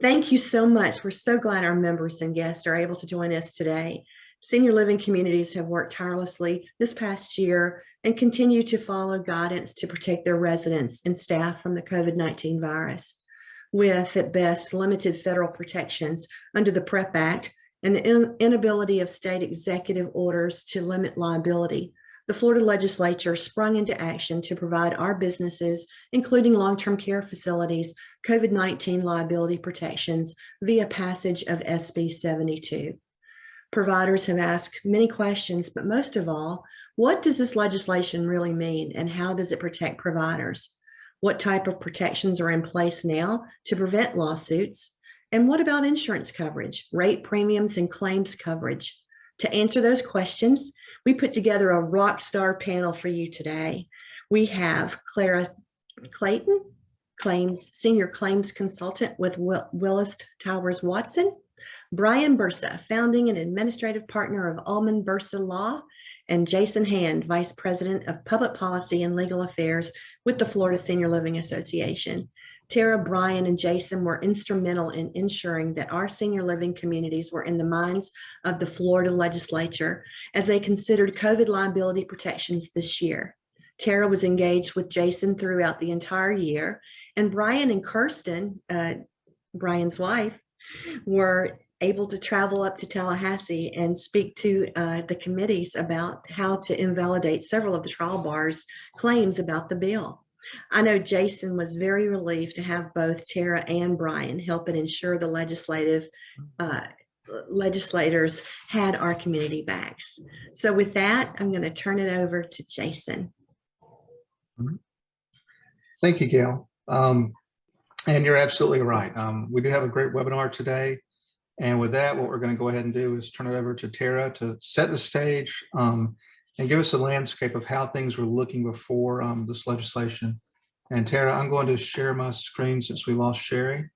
Thank you so much. We're so glad our members and guests are able to join us today. Senior living communities have worked tirelessly this past year and continue to follow guidance to protect their residents and staff from the COVID-19 virus. With, at best, limited federal protections under the PrEP Act and the inability of state executive orders to limit liability, the Florida legislature sprung into action to provide our businesses, including long-term care facilities, COVID-19 liability protections via passage of SB 72. Providers have asked many questions, but most of all, what does this legislation really mean and how does it protect providers? What type of protections are in place now to prevent lawsuits? And what about insurance coverage, rate premiums, and claims coverage? To answer those questions, we put together a rock star panel for you today. We have Clara Clayton, senior claims consultant with Willis Towers Watson, Brian Bursa, founding and administrative partner of Allman Bursa Law, and Jason Hand, vice president of public policy and legal affairs with the Florida Senior Living Association. Tara, Brian, and Jason were instrumental in ensuring that our senior living communities were in the minds of the Florida legislature as they considered COVID liability protections this year. Tara was engaged with Jason throughout the entire year, and Brian and Kirsten, Brian's wife, were able to travel up to Tallahassee and speak to the committees about how to invalidate several of the trial bar's claims about the bill. I know Jason was very relieved to have both Tara and Brian help and ensure the legislators had our community backs. So with that, I'm going to turn it over to Jason. Thank you, Gail. And you're absolutely right. We do have a great webinar today. And with that, what we're going to go ahead and do is turn it over to Tara to set the stage and give us a landscape of how things were looking before this legislation. And Tara, I'm going to share my screen since we lost Sherry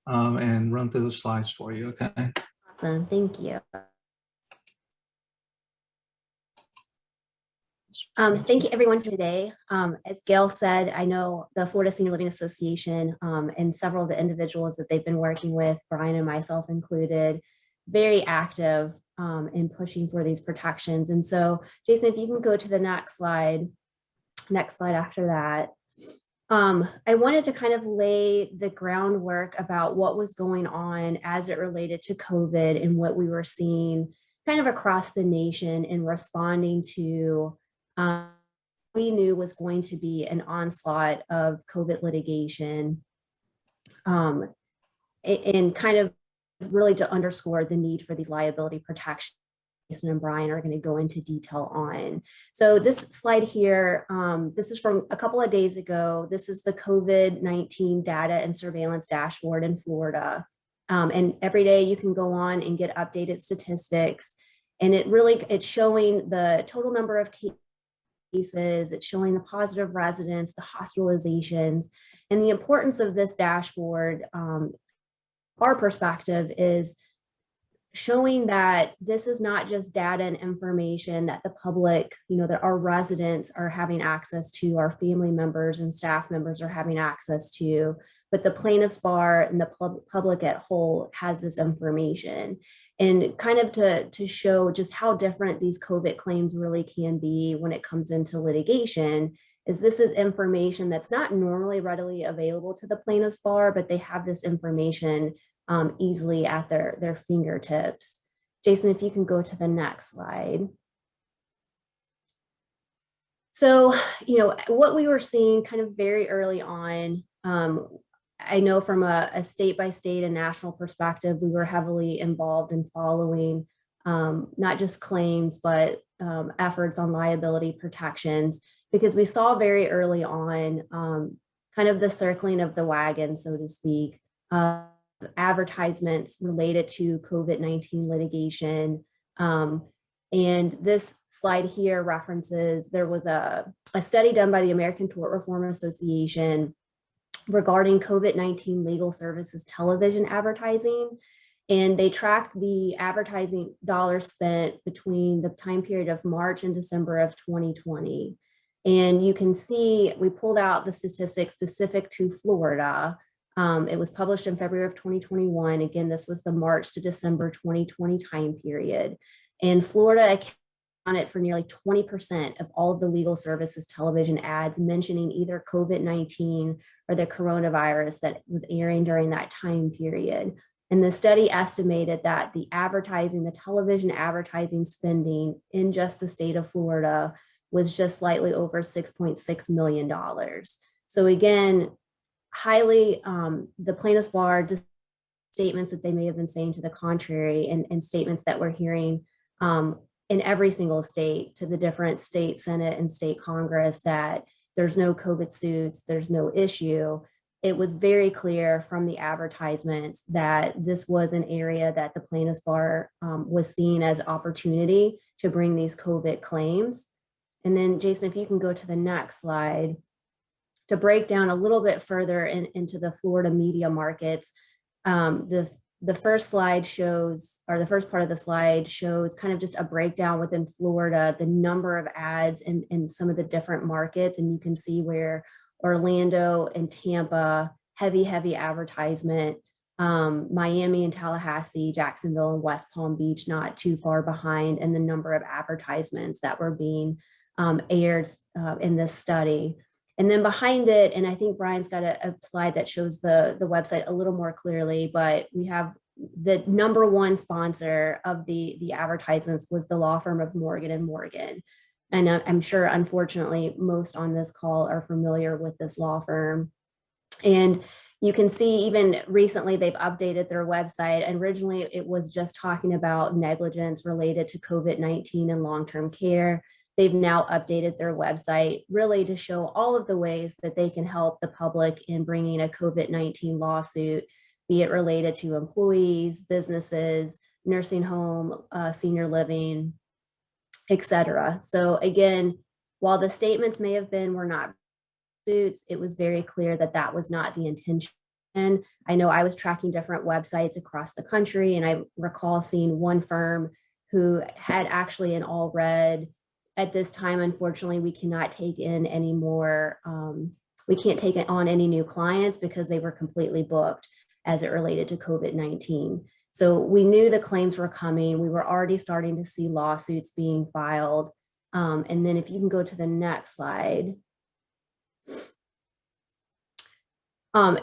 and run through the slides for you, okay? Awesome, thank you. Thank you everyone for today. As Gail said, I know the Florida Senior Living Association and several of the individuals that they've been working with, Brian and myself included, very active in pushing for these protections. And so, Jason, if you can go to the next slide after that. I wanted to kind of lay the groundwork about what was going on as it related to COVID and what we were seeing kind of across the nation in responding to we knew was going to be an onslaught of COVID litigation and kind of really to underscore the need for these liability protections. Jason and Brian are going to go into detail on. So this slide here, this is from a couple of days ago. This is the COVID-19 data and surveillance dashboard in Florida. And every day you can go on and get updated statistics. And it's showing the total number of cases, it's showing the positive residents, the hospitalizations, and the importance of this dashboard, our perspective is showing that this is not just data and information that the public, that our residents are having access to, our family members and staff members are having access to, but the plaintiff's bar and the public at whole has this information. And kind of to show just how different these COVID claims really can be when it comes into litigation, is this is information that's not normally readily available to the plaintiff's bar, but they have this information easily at their fingertips. Jason, if you can go to the next slide. So, what we were seeing kind of very early on, I know from a state by state and national perspective, we were heavily involved in following not just claims, but efforts on liability protections, because we saw very early on kind of the circling of the wagon, so to speak, advertisements related to COVID-19 litigation. And this slide here references, there was a study done by the American Tort Reform Association regarding COVID-19 legal services television advertising. And they tracked the advertising dollars spent between the time period of March and December of 2020. And you can see, we pulled out the statistics specific to Florida. It was published in February of 2021. Again, this was the March to December 2020 time period. And Florida accounted for nearly 20% of all of the legal services television ads mentioning either COVID-19 or the coronavirus that was airing during that time period. And the study estimated that the television advertising spending in just the state of Florida was just slightly over $6.6 million. So again, the plaintiff's bar statements that they may have been saying to the contrary, and statements that we're hearing in every single state to the different state Senate and state Congress that there's no COVID suits, there's no issue. It was very clear from the advertisements that this was an area that the plaintiff's bar was seeing as opportunity to bring these COVID claims. And then Jason, if you can go to the next slide to break down a little bit further into the Florida media markets. The first slide shows, or the first part of the slide shows kind of just a breakdown within Florida, the number of ads in some of the different markets. And you can see where Orlando and Tampa, heavy advertisement, Miami and Tallahassee, Jacksonville and West Palm Beach, not too far behind, and the number of advertisements that were being aired in this study. And then behind it, and I think Brian's got a slide that shows the website a little more clearly, but we have the number one sponsor of the advertisements was the law firm of Morgan & Morgan. And I'm sure, unfortunately, most on this call are familiar with this law firm. And you can see even recently they've updated their website. And originally it was just talking about negligence related to COVID-19 and long-term care. They've now updated their website really to show all of the ways that they can help the public in bringing a COVID-19 lawsuit, be it related to employees, businesses, nursing home, senior living, etc. So again, while the statements may have been, we're not suits, it was very clear that that was not the intention. I know I was tracking different websites across the country, and I recall seeing one firm who had actually an all red. At this time, unfortunately, we cannot take in any more, we can't take on any new clients because they were completely booked as it related to COVID-19. So we knew the claims were coming. We were already starting to see lawsuits being filed. And then if you can go to the next slide.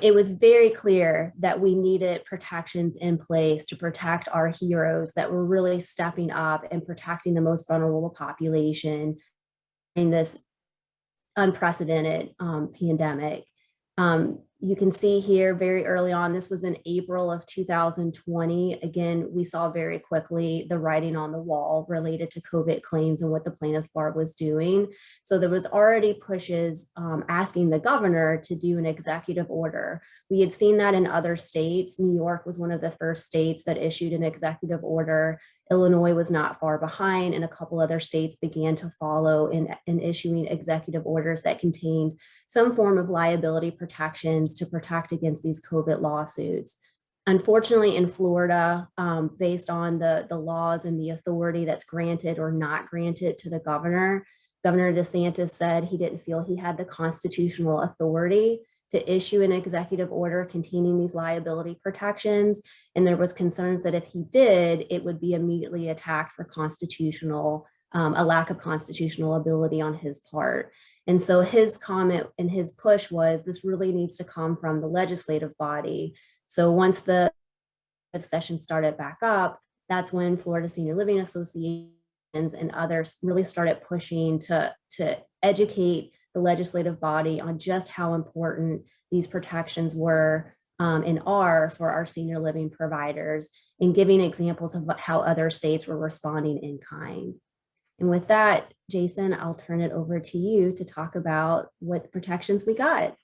It was very clear that we needed protections in place to protect our heroes that were really stepping up and protecting the most vulnerable population in this unprecedented pandemic. You can see here very early on, this was in April of 2020. Again, we saw very quickly the writing on the wall related to COVID claims and what the plaintiff's bar was doing. So there was already pushes asking the governor to do an executive order. We had seen that in other states. New York was one of the first states that issued an executive order. Illinois was not far behind, and a couple other states began to follow in issuing executive orders that contained some form of liability protections to protect against these COVID lawsuits. Unfortunately, in Florida, based on the laws and the authority that's granted or not granted to the governor, Governor DeSantis said he didn't feel he had the constitutional authority to issue an executive order containing these liability protections. And there was concerns that if he did, it would be immediately attacked for a lack of constitutional ability on his part. And so his comment and his push was this really needs to come from the legislative body. So once the session started back up, that's when Florida Senior Living Associations and others really started pushing to educate the legislative body on just how important these protections were and are for our senior living providers, and giving examples of how other states were responding in kind. And with that, Jason, I'll turn it over to you to talk about what protections we got.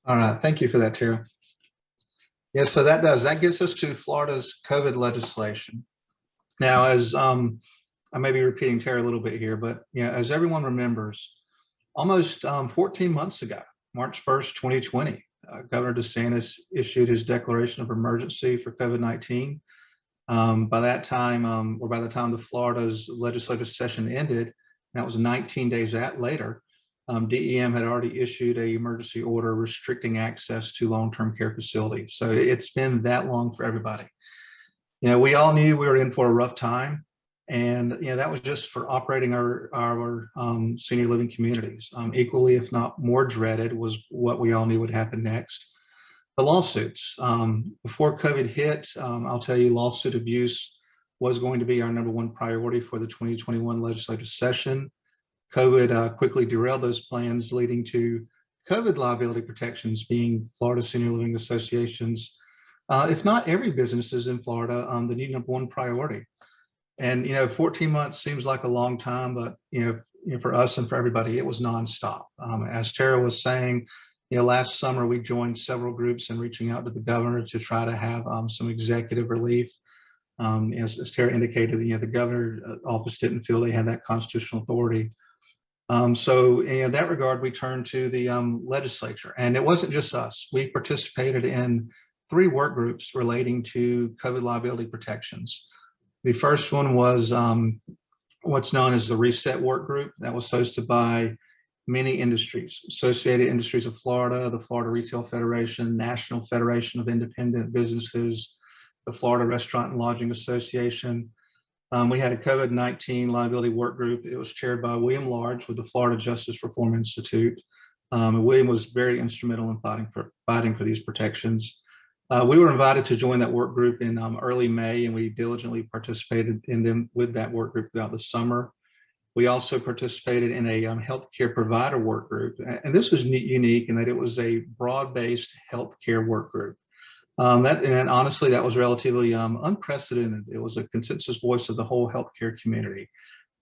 All right, thank you for that, Tara. Yes, so that gets us to Florida's COVID legislation. Now, as I may be repeating Tara a little bit here, but as everyone remembers, almost 14 months ago, March 1st, 2020, Governor DeSantis issued his declaration of emergency for COVID-19. By that time, or by the time the Florida's legislative session ended, That was 19 days later. DEM had already issued an emergency order restricting access to long-term care facilities. So it's been that long for everybody. We all knew we were in for a rough time. And that was just for operating our senior living communities. Equally, if not more dreaded, was what we all knew would happen next. The lawsuits. Before COVID hit, I'll tell you, lawsuit abuse was going to be our #1 priority for the 2021 legislative session. COVID quickly derailed those plans, leading to COVID liability protections being Florida Senior Living Associations, if not every businesses in Florida, the new #1 priority. And 14 months seems like a long time, but for us and for everybody, it was nonstop. As Tara was saying, last summer we joined several groups in reaching out to the governor to try to have some executive relief. As Tara indicated, the governor's office didn't feel they had that constitutional authority. So in that regard, we turned to the legislature, and it wasn't just us. We participated in 3 work groups relating to COVID liability protections. The first one was what's known as the Reset Work Group. That was hosted by many industries, Associated Industries of Florida, the Florida Retail Federation, National Federation of Independent Businesses, the Florida Restaurant and Lodging Association. We had a COVID-19 liability work group. It was chaired by William Large with the Florida Justice Reform Institute. William was very instrumental in fighting for these protections. We were invited to join that work group in early May, and we diligently participated in them with that work group throughout the summer. We also participated in a healthcare provider work group, and this was unique in that it was a broad-based healthcare work group. And honestly, that was relatively unprecedented. It was a consensus voice of the whole healthcare community.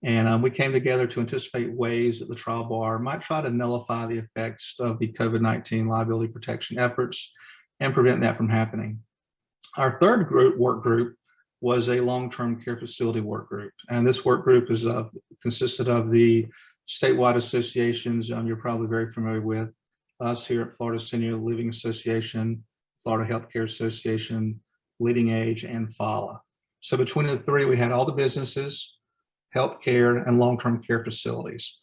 And we came together to anticipate ways that the trial bar might try to nullify the effects of the COVID-19 liability protection efforts and prevent that from happening. Our third work group was a long-term care facility work group. And this work group consisted of the statewide associations you're probably very familiar with, us here at Florida Senior Living Association, Florida Healthcare Association, Leading Age, and FALA. So between the 3, we had all the businesses, healthcare, and long-term care facilities.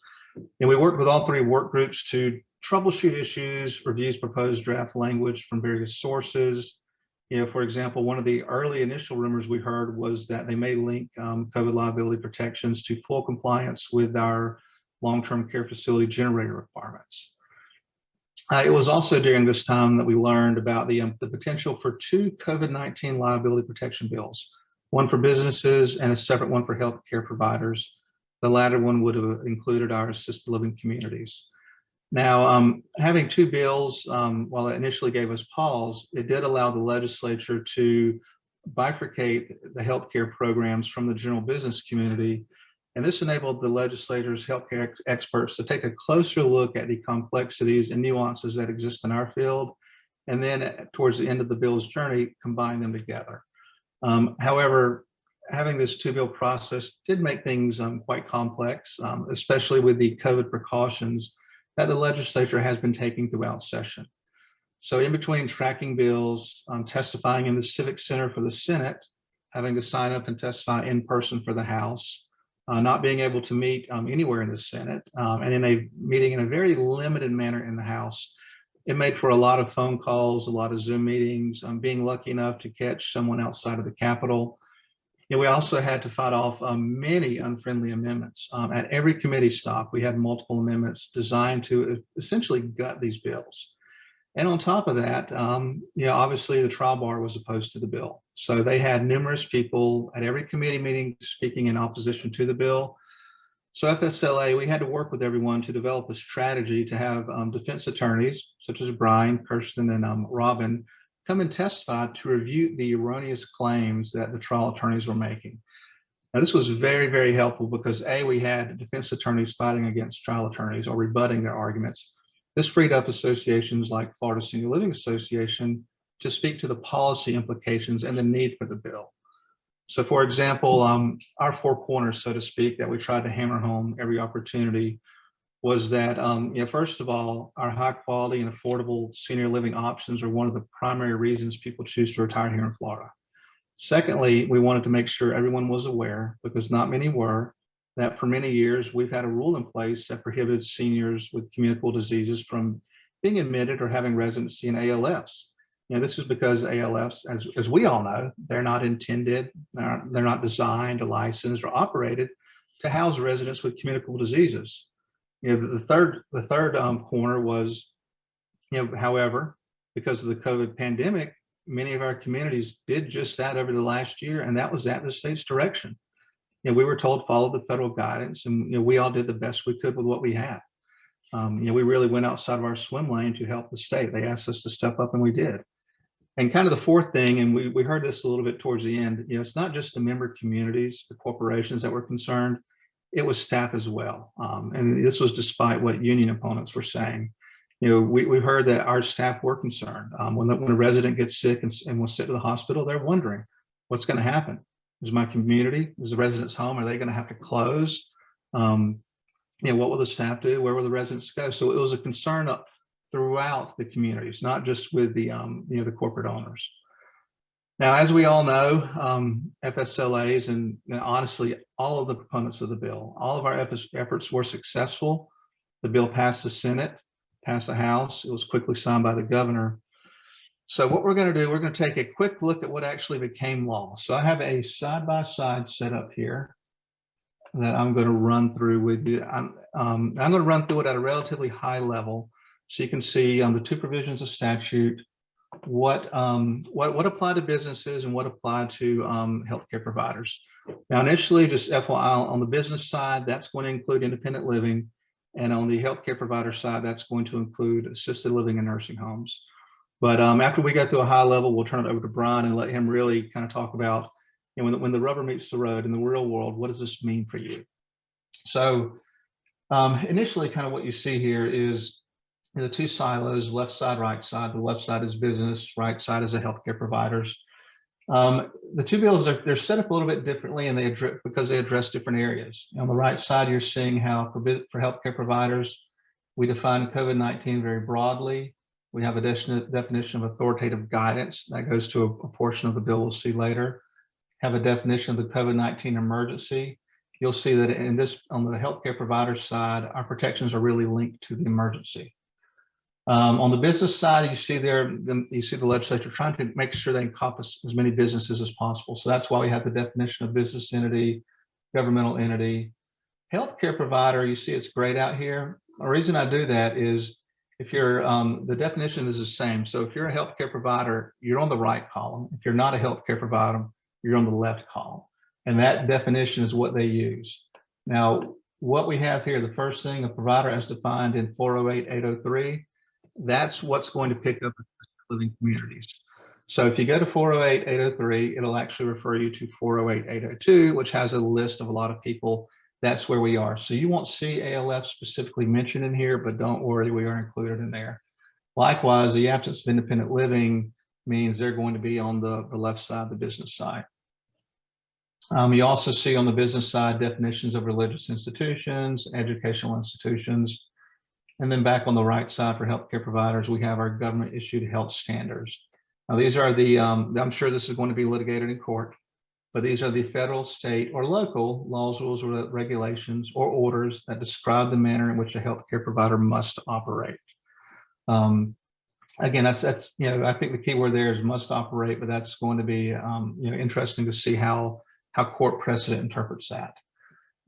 And we worked with all 3 work groups to troubleshoot issues, reviews proposed draft language from various sources. For example, one of the early initial rumors we heard was that they may link COVID liability protections to full compliance with our long-term care facility generator requirements. It was also during this time that we learned about the potential for 2 COVID-19 liability protection bills, one for businesses and a separate one for healthcare providers. The latter one would have included our assisted living communities. Now, having 2 bills, while it initially gave us pause, it did allow the legislature to bifurcate the healthcare programs from the general business community. And this enabled the legislators, healthcare experts to take a closer look at the complexities and nuances that exist in our field. And then towards the end of the bill's journey, combine them together. However, having this 2-bill process did make things quite complex, especially with the COVID precautions that the legislature has been taking throughout session. So in between tracking bills, testifying in the Civic Center for the Senate, having to sign up and testify in person for the House, not being able to meet anywhere in the Senate, and in a meeting in a very limited manner in the House, it made for a lot of phone calls, a lot of Zoom meetings, being lucky enough to catch someone outside of the Capitol. We also had to fight off many unfriendly amendments. At every committee stop, we had multiple amendments designed to essentially gut these bills. And on top of that, obviously the trial bar was opposed to the bill. So they had numerous people at every committee meeting speaking in opposition to the bill. So FSLA, we had to work with everyone to develop a strategy to have defense attorneys such as Brian, Kirsten, and Robin come and testify to refute the erroneous claims that the trial attorneys were making. Now, this was very, very helpful because A, we had defense attorneys fighting against trial attorneys or rebutting their arguments. This freed up associations like Florida Senior Living Association to speak to the policy implications and the need for the bill. So for example, our 4 corners, so to speak, that we tried to hammer home every opportunity was that, first of all, our high quality and affordable senior living options are one of the primary reasons people choose to retire here in Florida. Secondly, we wanted to make sure everyone was aware, because not many were, that for many years, we've had a rule in place that prohibits seniors with communicable diseases from being admitted or having residency in ALFs. This is because ALFs, as we all know, they're not intended, they're not designed, licensed, or operated to house residents with communicable diseases. The third corner was, however, because of the COVID pandemic, many of our communities did just that over the last year, and that was at the state's direction. We were told follow the federal guidance, and we all did the best we could with what we had. We really went outside of our swim lane to help the state. They asked us to step up, and we did. And kind of the fourth thing, and we heard this a little bit towards the end, it's not just the member communities, the corporations that were concerned, it was staff as well. And this was despite what union opponents were saying. We heard that our staff were concerned. When a resident gets sick and was sent to the hospital, they're wondering what's going to happen. Is my community, is the residents home, are they going to have to close? What will the staff do? Where will the residents go? So it was a concern throughout the communities, not just with the corporate owners. Now, as we all know, FSLAs and honestly, all of the proponents of the bill, all of our efforts were successful. The bill passed the Senate, passed the House. It was quickly signed by the governor. So what we're going to do, we're going to take a quick look at what actually became law. So I have a side-by-side set up here that I'm going to run through with you. I'm going to run through it at a relatively high level, so you can see on the two provisions of statute what apply to businesses and what apply to healthcare providers. Now, initially, just FYI, on the business side, that's going to include independent living, and on the healthcare provider side, that's going to include assisted living and nursing homes. But after we go through a high level, we'll turn it over to Brian and let him really kind of talk about, when the rubber meets the road in the real world, what does this mean for you? So initially, kind of what you see here is the two silos, left side, right side. The left side is business, right side is the healthcare providers. The two bills, they're set up a little bit differently, and because they address different areas. On the right side, you're seeing how for healthcare providers, we define COVID-19 very broadly. We have a definition of authoritative guidance that goes to a portion of the bill we'll see later. Have a definition of the COVID-19 emergency. You'll see that on the healthcare provider side, our protections are really linked to the emergency. On the business side, you see the legislature trying to make sure they encompass as many businesses as possible. So that's why we have the definition of business entity, governmental entity. Healthcare provider, you see it's grayed out here. The reason I do that is if you're, the definition is the same. So if you're a healthcare provider, you're on the right column. If you're not a healthcare provider, you're on the left column. And that definition is what they use. Now, what we have here, the first thing, a provider as defined in 408-803, that's what's going to pick up living communities. So if you go to 408-803, it'll actually refer you to 408-802, which has a list of a lot of people. That's where we are. So you won't see ALF specifically mentioned in here, but don't worry, we are included in there. Likewise, the absence of independent living means they're going to be on the left side, the business side. You also see on the business side definitions of religious institutions, educational institutions, and then back on the right side for healthcare providers, we have our government issued health standards. Now these are the, I'm sure this is going to be litigated in court, but these are the federal, state, or local laws, rules, or regulations, or orders that describe the manner in which a healthcare provider must operate. Again, that's I think the key word there is must operate, but that's going to be interesting to see how court precedent interprets that.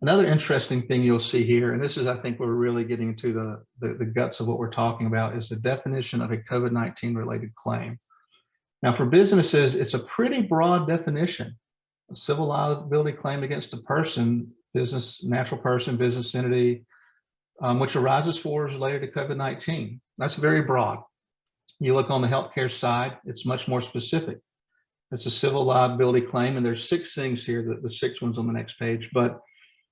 Another interesting thing you'll see here, and this is, I think, we're really getting into the guts of what we're talking about, is the definition of a COVID-19 related claim. Now, for businesses, it's a pretty broad definition. A civil liability claim against a person, business, natural person, business entity, which arises for or is related to COVID-19. That's very broad. You look on the healthcare side, it's much more specific. It's a civil liability claim, and there's 6 things here, the 6 ones on the next page, but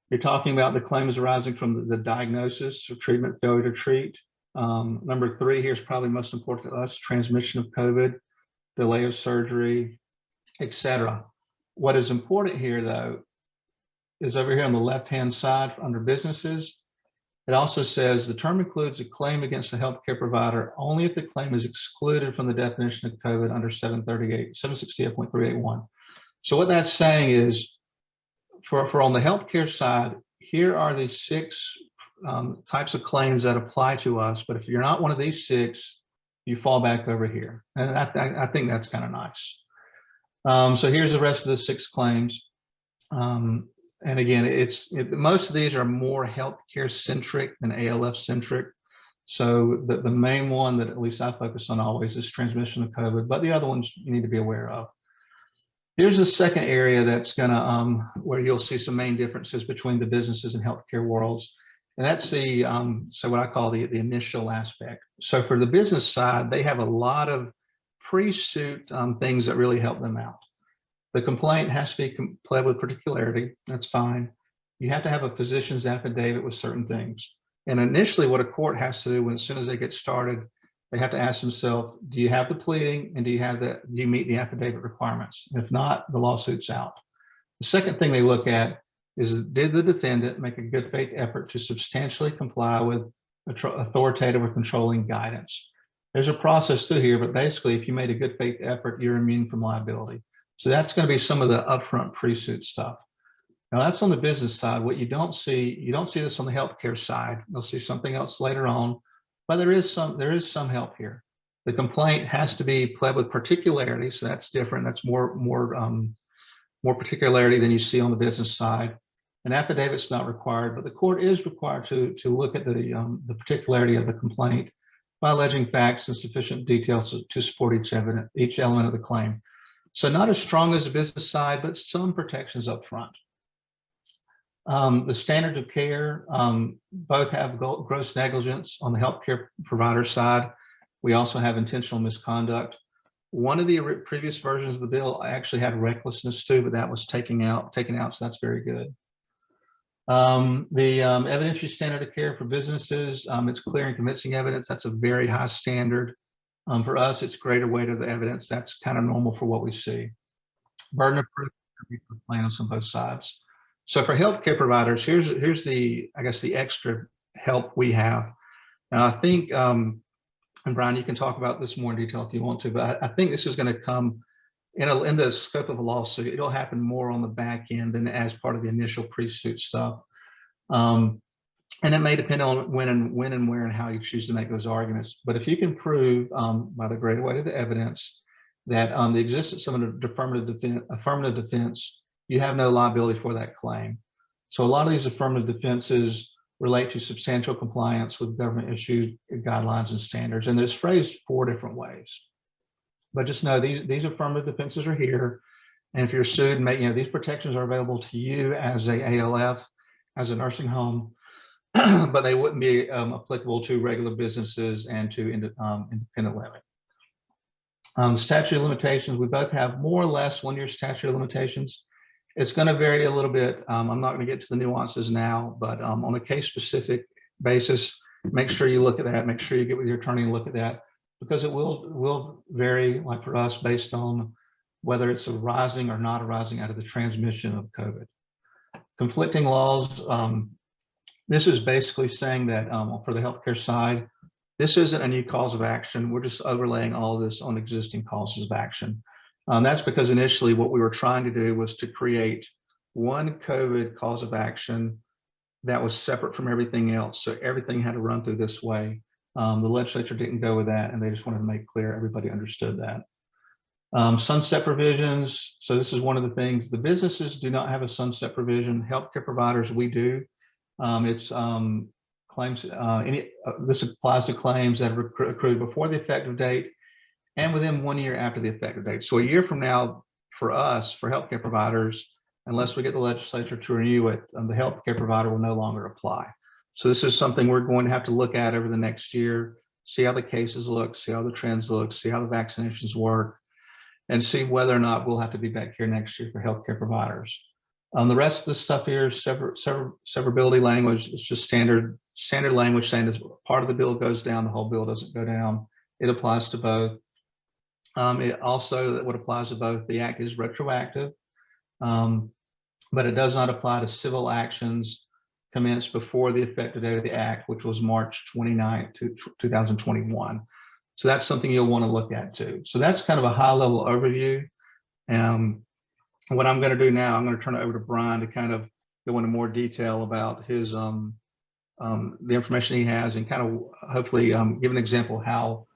you're talking about the claims arising from the diagnosis or treatment failure to treat. Number 3 here is probably most important to us, transmission of COVID, delay of surgery, etc. What is important here, though, is over here on the left-hand side under businesses. It also says the term includes a claim against a healthcare provider only if the claim is excluded from the definition of COVID under 768.381. So what that's saying is, for on the healthcare side, here are the 6 types of claims that apply to us. But if you're not one of these 6, you fall back over here. And I think that's kind of nice. So here's the rest of the 6 claims. And again, most of these are more healthcare centric than ALF centric. So the main one that at least I focus on always is transmission of COVID, but the other ones you need to be aware of. Here's the second area that's gonna where you'll see some main differences between the businesses and healthcare worlds. And that's the so what I call the initial aspect. So for the business side, they have a lot of pre-suit things that really help them out. The complaint has to be pled with particularity. That's fine. You have to have a physician's affidavit with certain things. And initially what a court has to do as soon as they get started, they have to ask themselves, do you have the pleading and do you meet the affidavit requirements? If not, the lawsuit's out. The second thing they look at is, did the defendant make a good faith effort to substantially comply with authoritative or controlling guidance? There's a process through here, but basically if you made a good faith effort, you're immune from liability. So that's going to be some of the upfront pre-suit stuff. Now that's on the business side. What you don't see this on the healthcare side. You'll see something else later on, but there is some help here. The complaint has to be pled with particularity, so that's different. That's more particularity than you see on the business side. An affidavit's not required, but the court is required to look at the particularity of the complaint by alleging facts and sufficient details to support each element of the claim. So not as strong as the business side, but some protections up front. The standard of care, both have gross negligence on the healthcare provider side. We also have intentional misconduct. One of the previous versions of the bill actually had recklessness too, but that was taken out, so that's very good. The evidentiary standard of care for businesses, it's clear and convincing evidence. That's a very high standard. For us, it's greater weight of the evidence. That's kind of normal for what we see. Burden of proof plans on both sides. So for healthcare providers, here's the, I guess, the extra help we have. Now I think, and Brian, you can talk about this more in detail if you want to, but I think this is going to come in the scope of a lawsuit. It'll happen more on the back end than as part of the initial pre-suit stuff. And it may depend on when and where and how you choose to make those arguments. But if you can prove by the greater weight of the evidence that the existence of an affirmative defense, you have no liability for that claim. So a lot of these affirmative defenses relate to substantial compliance with government issued guidelines and standards. And there's phrased 4 different ways. But just know these affirmative defenses are here. And if you're sued, these protections are available to you as a ALF, as a nursing home, but they wouldn't be applicable to regular businesses and to independent living. Statute of limitations, we both have more or less 1-year statute of limitations. It's going to vary a little bit. I'm not going to get to the nuances now, but on a case-specific basis, make sure you look at that. Make sure you get with your attorney and look at that, because it will vary, like for us, based on whether it's arising or not arising out of the transmission of COVID. Conflicting laws. This is basically saying that for the healthcare side, this isn't a new cause of action. We're just overlaying all of this on existing causes of action. That's because initially what we were trying to do was to create one COVID cause of action that was separate from everything else. So everything had to run through this way. The legislature didn't go with that, and they just wanted to make clear everybody understood that. Sunset provisions. So this is one of the things. The businesses do not have a sunset provision. Healthcare providers, we do. It's claims. This applies to claims that have accrued before the effective date and within 1 year after the effective date. So a year from now, for us, for healthcare providers, unless we get the legislature to renew it, the healthcare provider will no longer apply. So this is something we're going to have to look at over the next year, see how the cases look, see how the trends look, see how the vaccinations work, and see whether or not we'll have to be back here next year for healthcare providers. The rest of the stuff here is severability language. It's just standard language saying as part of the bill goes down, the whole bill doesn't go down. It applies to both. It also, what applies to both, the act is retroactive, but it does not apply to civil actions commenced before the effective date of the act, which was March 29, 2021. So that's something you'll want to look at too. So that's kind of a high level overview. What I'm going to do now, I'm going to turn it over to Brian to kind of go into more detail about his the information he has, and kind of hopefully give an example how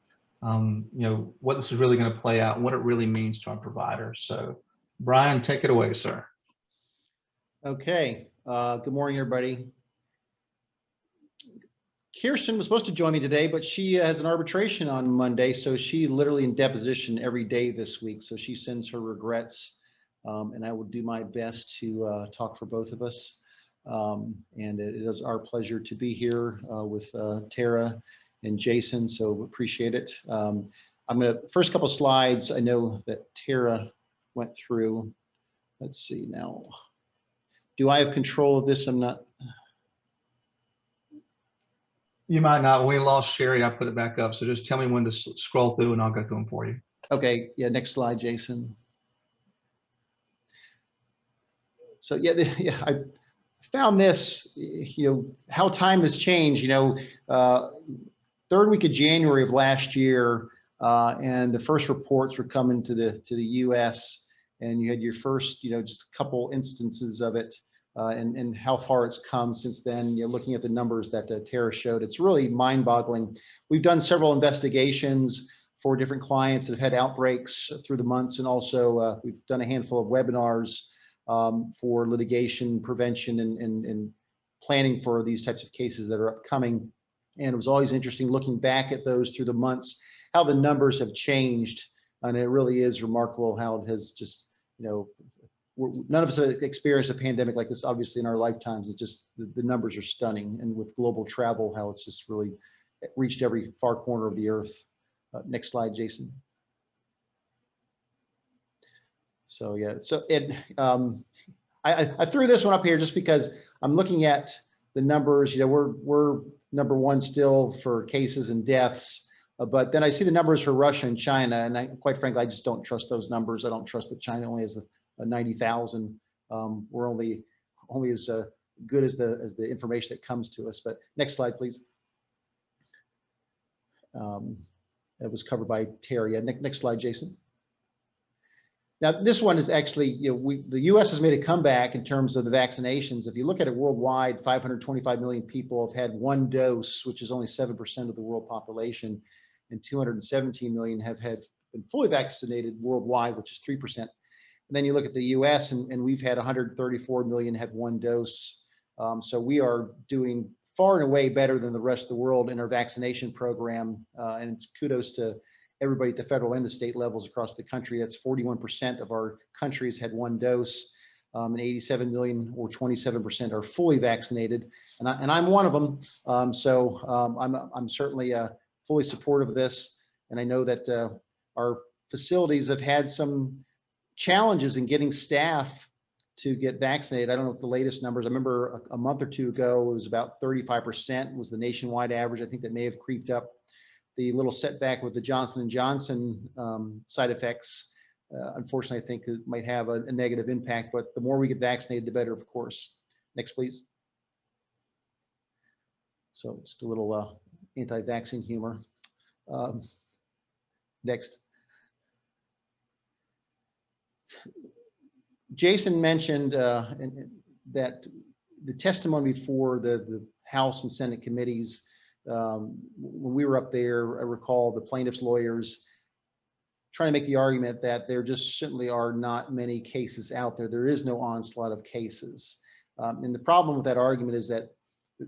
what this is really going to play out and what it really means to our providers. So, Brian, take it away, sir. Okay. Good morning, everybody. Kirsten was supposed to join me today, but she has an arbitration on Monday, so she literally in deposition every day this week. So she sends her regrets, and I will do my best to talk for both of us. And it is our pleasure to be here with Tara and Jason, so appreciate it. I'm going to, first couple slides, I know that Tara went through. Let's see now. Do I have control of this? I'm not. You might not. When we lost Sherry, I put it back up. So just tell me when to scroll through and I'll go through them for you. Okay. Yeah. Next slide, Jason. So yeah, I found this, how time has changed, third week of January of last year, and the first reports were coming to the US, and you had your first, just a couple instances of it. And how far it's come since then. You're looking at the numbers that Tara showed. It's really mind-boggling. We've done several investigations for different clients that have had outbreaks through the months, and also we've done a handful of webinars for litigation prevention and planning for these types of cases that are upcoming. And it was always interesting looking back at those through the months, how the numbers have changed. And it really is remarkable how it has just, none of us have experienced a pandemic like this, obviously, in our lifetimes. It just, the numbers are stunning. And with global travel, how it's just really reached every far corner of the earth. Next slide, Jason. So yeah, so I threw this one up here just because I'm looking at the numbers. We're number one still for cases and deaths. But then I see the numbers for Russia and China, and quite frankly, I just don't trust those numbers. I don't trust that China only has a 90,000. We're only as good as the information that comes to us. But next slide, please. That was covered by Terry. Yeah, next slide, Jason. Now, this one is actually, the U.S. has made a comeback in terms of the vaccinations. If you look at it worldwide, 525 million people have had one dose, which is only 7% of the world population, and 217 million have been fully vaccinated worldwide, which is 3%. And then you look at the U.S. and we've had 134 million have one dose. So we are doing far and away better than the rest of the world in our vaccination program. And it's kudos to everybody at the federal and the state levels across the country. That's 41% of our countries had one dose, and 87 million or 27% are fully vaccinated. And I'm one of them. I'm certainly fully supportive of this. And I know that our facilities have had some challenges in getting staff to get vaccinated. I don't know what the latest numbers. I remember a month or two ago, it was about 35% was the nationwide average. I think that may have creeped up. The little setback with the Johnson & Johnson side effects, unfortunately, I think it might have a negative impact, but the more we get vaccinated, the better, of course. Next, please. So just a little anti-vaccine humor. Next. Jason mentioned that the testimony before the House and Senate committees, when we were up there, I recall the plaintiffs' lawyers trying to make the argument that there just certainly are not many cases out there. There is no onslaught of cases. And the problem with that argument is that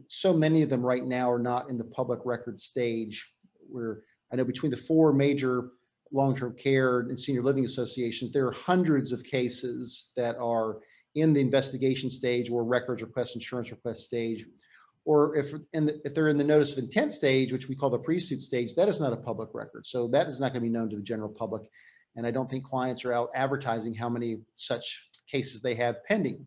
so many of them right now are not in the public record stage, where I know between the four major long-term care and senior living associations, there are hundreds of cases that are in the investigation stage or records request, insurance request stage, or if they're in the notice of intent stage, which we call the pre-suit stage, that is not a public record. So that is not going to be known to the general public. And I don't think clients are out advertising how many such cases they have pending.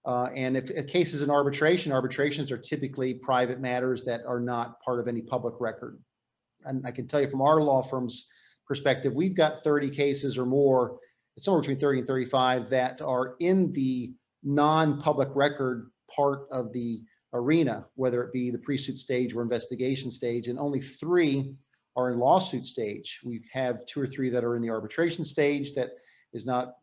And if a case is in arbitration, arbitrations are typically private matters that are not part of any public record. And I can tell you from our law firm's perspective, we've got 30 cases or more, somewhere between 30 and 35, that are in the non-public record part of the arena, whether it be the pre-suit stage or investigation stage, and only 3 are in lawsuit stage. We have 2 or 3 that are in the arbitration stage that is not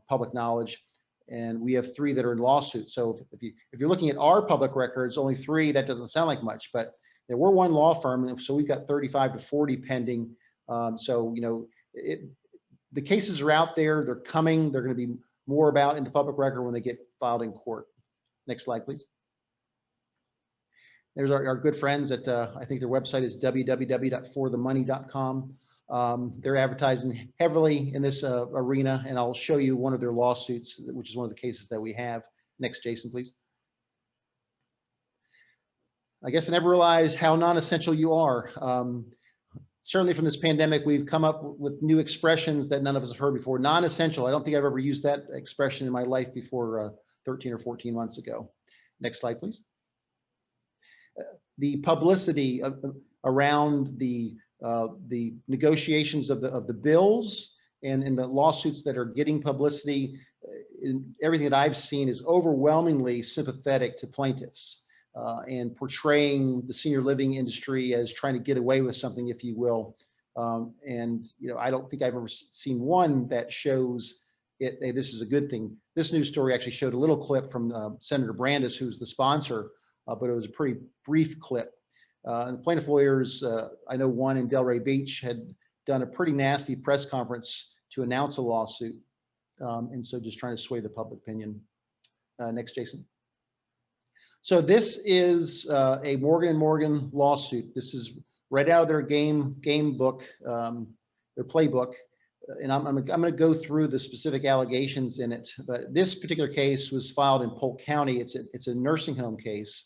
public knowledge. and we have 3 that are in lawsuits. So if you're looking at our public records, only 3, that doesn't sound like much, but there were 1 law firm, and so we've got 35 to 40 pending. So, you know, the cases are out there, they're coming, they're going to be more about in the public record when they get filed in court. Next slide, please. There's our good friends at, I think their website is www.forthemoney.com. They're advertising heavily in this arena, and I'll show you one of their lawsuits, which is one of the cases that we have. Next, Jason, please. I guess I never realized how non-essential you are. Certainly from this pandemic, we've come up with new expressions that none of us have heard before. Non-essential. I don't think I've ever used that expression in my life before 13 or 14 months ago. Next slide, please. The publicity around the negotiations of the bills and the lawsuits that are getting publicity, everything that I've seen is overwhelmingly sympathetic to plaintiffs. And portraying the senior living industry as trying to get away with something, if you will. And you know, I don't think I've ever seen one that shows it. Hey, this is a good thing. This news story actually showed a little clip from Senator Brandis, who's the sponsor, but it was a pretty brief clip. And the plaintiff lawyers, I know one in Delray Beach, had done a pretty nasty press conference to announce a lawsuit. And so just trying to sway the public opinion. Next, Jason. So this is a Morgan & Morgan lawsuit. This is right out of their game book, their playbook. And I'm going to go through the specific allegations in it. But this particular case was filed in Polk County. It's a nursing home case.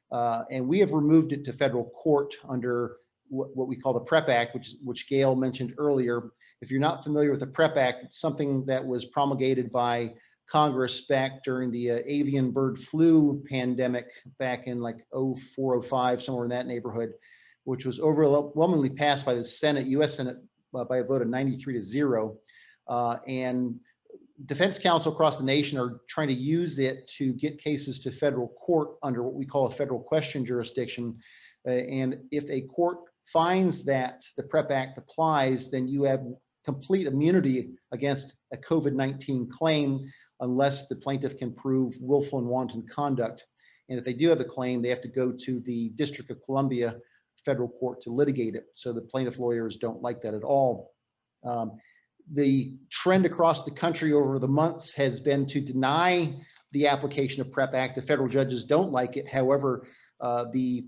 And we have removed it to federal court under what we call the PrEP Act, which Gail mentioned earlier. If you're not familiar with the PrEP Act, it's something that was promulgated by Congress back during the avian bird flu pandemic back in like 04, 05, somewhere in that neighborhood, which was overwhelmingly passed by the Senate, U.S. Senate, by a vote of 93-0. And defense counsel across the nation are trying to use it to get cases to federal court under what we call a federal question jurisdiction. And if a court finds that the PrEP Act applies, then you have complete immunity against a COVID-19 claim, unless the plaintiff can prove willful and wanton conduct. And if they do have a claim, they have to go to the District of Columbia federal court to litigate it. So the plaintiff lawyers don't like that at all. The trend across the country over the months has been to deny the application of PrEP Act. The federal judges don't like it. However, the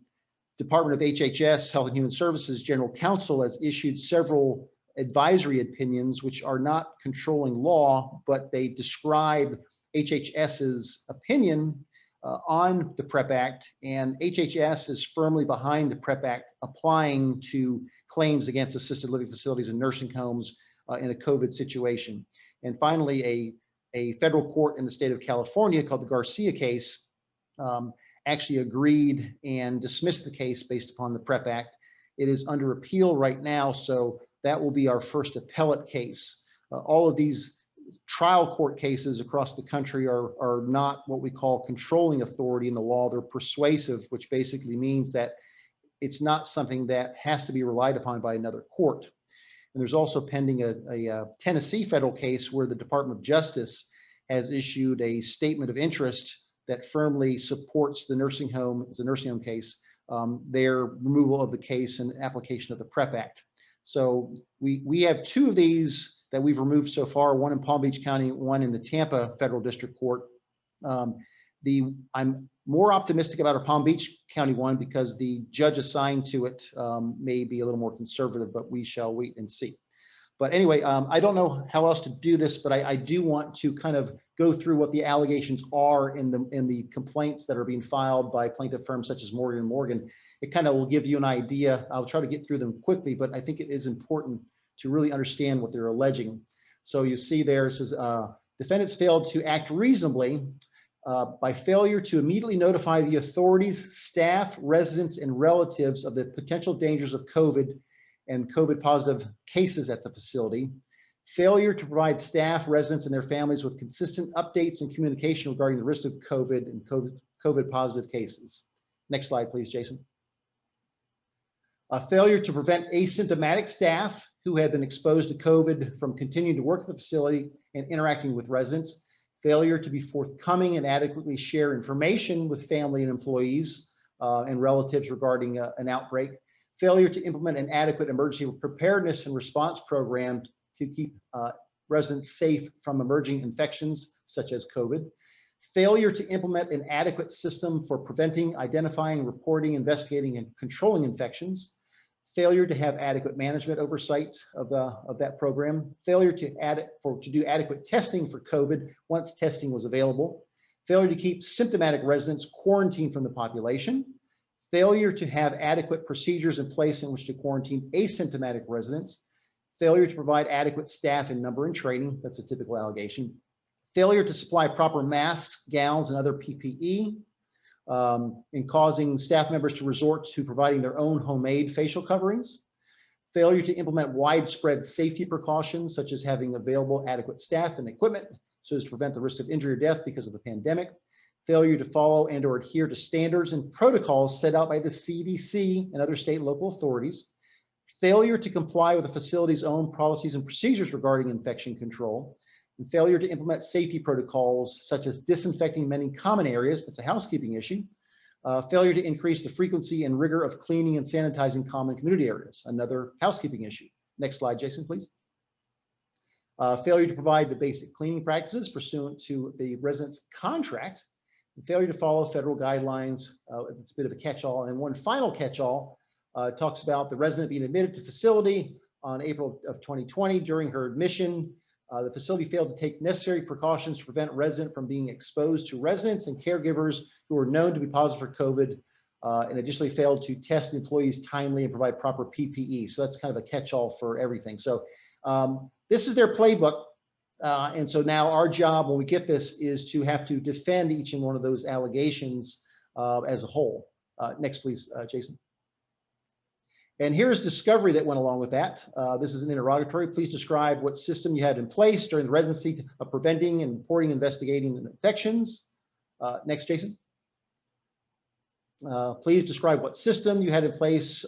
Department of HHS, Health and Human Services General Counsel, has issued several advisory opinions, which are not controlling law, but they describe HHS's opinion on the PrEP Act, and HHS is firmly behind the PrEP Act applying to claims against assisted living facilities and nursing homes in a COVID situation. And finally, a federal court in the state of California called the Garcia case actually agreed and dismissed the case based upon the PrEP Act. It is under appeal right now, so that will be our first appellate case. All of these trial court cases across the country are not what we call controlling authority in the law. They're persuasive, which basically means that it's not something that has to be relied upon by another court. And there's also pending a Tennessee federal case where the Department of Justice has issued a statement of interest that firmly supports the nursing home, it's a nursing home case, their removal of the case and application of the PrEP Act. So we have 2 of these that we've removed so far, one in Palm Beach County, one in the Tampa Federal District Court. I'm more optimistic about our Palm Beach County one because the judge assigned to it may be a little more conservative, but we shall wait and see. But anyway, I don't know how else to do this, but I do want to kind of go through what the allegations are in the complaints that are being filed by plaintiff firms such as Morgan & Morgan. It kind of will give you an idea. I'll try to get through them quickly, but I think it is important to really understand what they're alleging. So you see there, it says, defendants failed to act reasonably by failure to immediately notify the authorities, staff, residents, and relatives of the potential dangers of COVID and COVID positive cases at the facility, failure to provide staff, residents, and their families with consistent updates and communication regarding the risk of COVID and COVID positive cases. Next slide, please, Jason. A failure to prevent asymptomatic staff who had been exposed to COVID from continuing to work at the facility and interacting with residents, failure to be forthcoming and adequately share information with family and employees and relatives regarding an outbreak, failure to implement an adequate emergency preparedness and response program to keep residents safe from emerging infections such as COVID, failure to implement an adequate system for preventing, identifying, reporting, investigating, and controlling infections, failure to have adequate management oversight of that program, failure to do adequate testing for COVID once testing was available, failure to keep symptomatic residents quarantined from the population, failure to have adequate procedures in place in which to quarantine asymptomatic residents, failure to provide adequate staff in number and training, that's a typical allegation, failure to supply proper masks, gowns, and other PPE, in causing staff members to resort to providing their own homemade facial coverings, failure to implement widespread safety precautions, such as having available adequate staff and equipment so as to prevent the risk of injury or death because of the pandemic, failure to follow and or adhere to standards and protocols set out by the CDC and other state and local authorities, failure to comply with the facility's own policies and procedures regarding infection control, and failure to implement safety protocols such as disinfecting many common areas, that's a housekeeping issue, failure to increase the frequency and rigor of cleaning and sanitizing common community areas, another housekeeping issue. Next slide, Jason, please. Failure to provide the basic cleaning practices pursuant to the resident's contract, and failure to follow federal guidelines. It's a bit of a catch-all. And one final catch-all talks about the resident being admitted to facility on April of 2020. During her admission, the facility failed to take necessary precautions to prevent resident from being exposed to residents and caregivers who were known to be positive for COVID, and additionally failed to test employees timely and provide proper PPE. So that's kind of a catch-all for everything. So this is their playbook. And so now our job when we get this is to have to defend each and one of those allegations as a whole. Next, please, Jason. And here's discovery that went along with that. This is an interrogatory. Please describe what system you had in place during the residency of preventing and reporting, investigating infections. Next, Jason. Please describe what system you had in place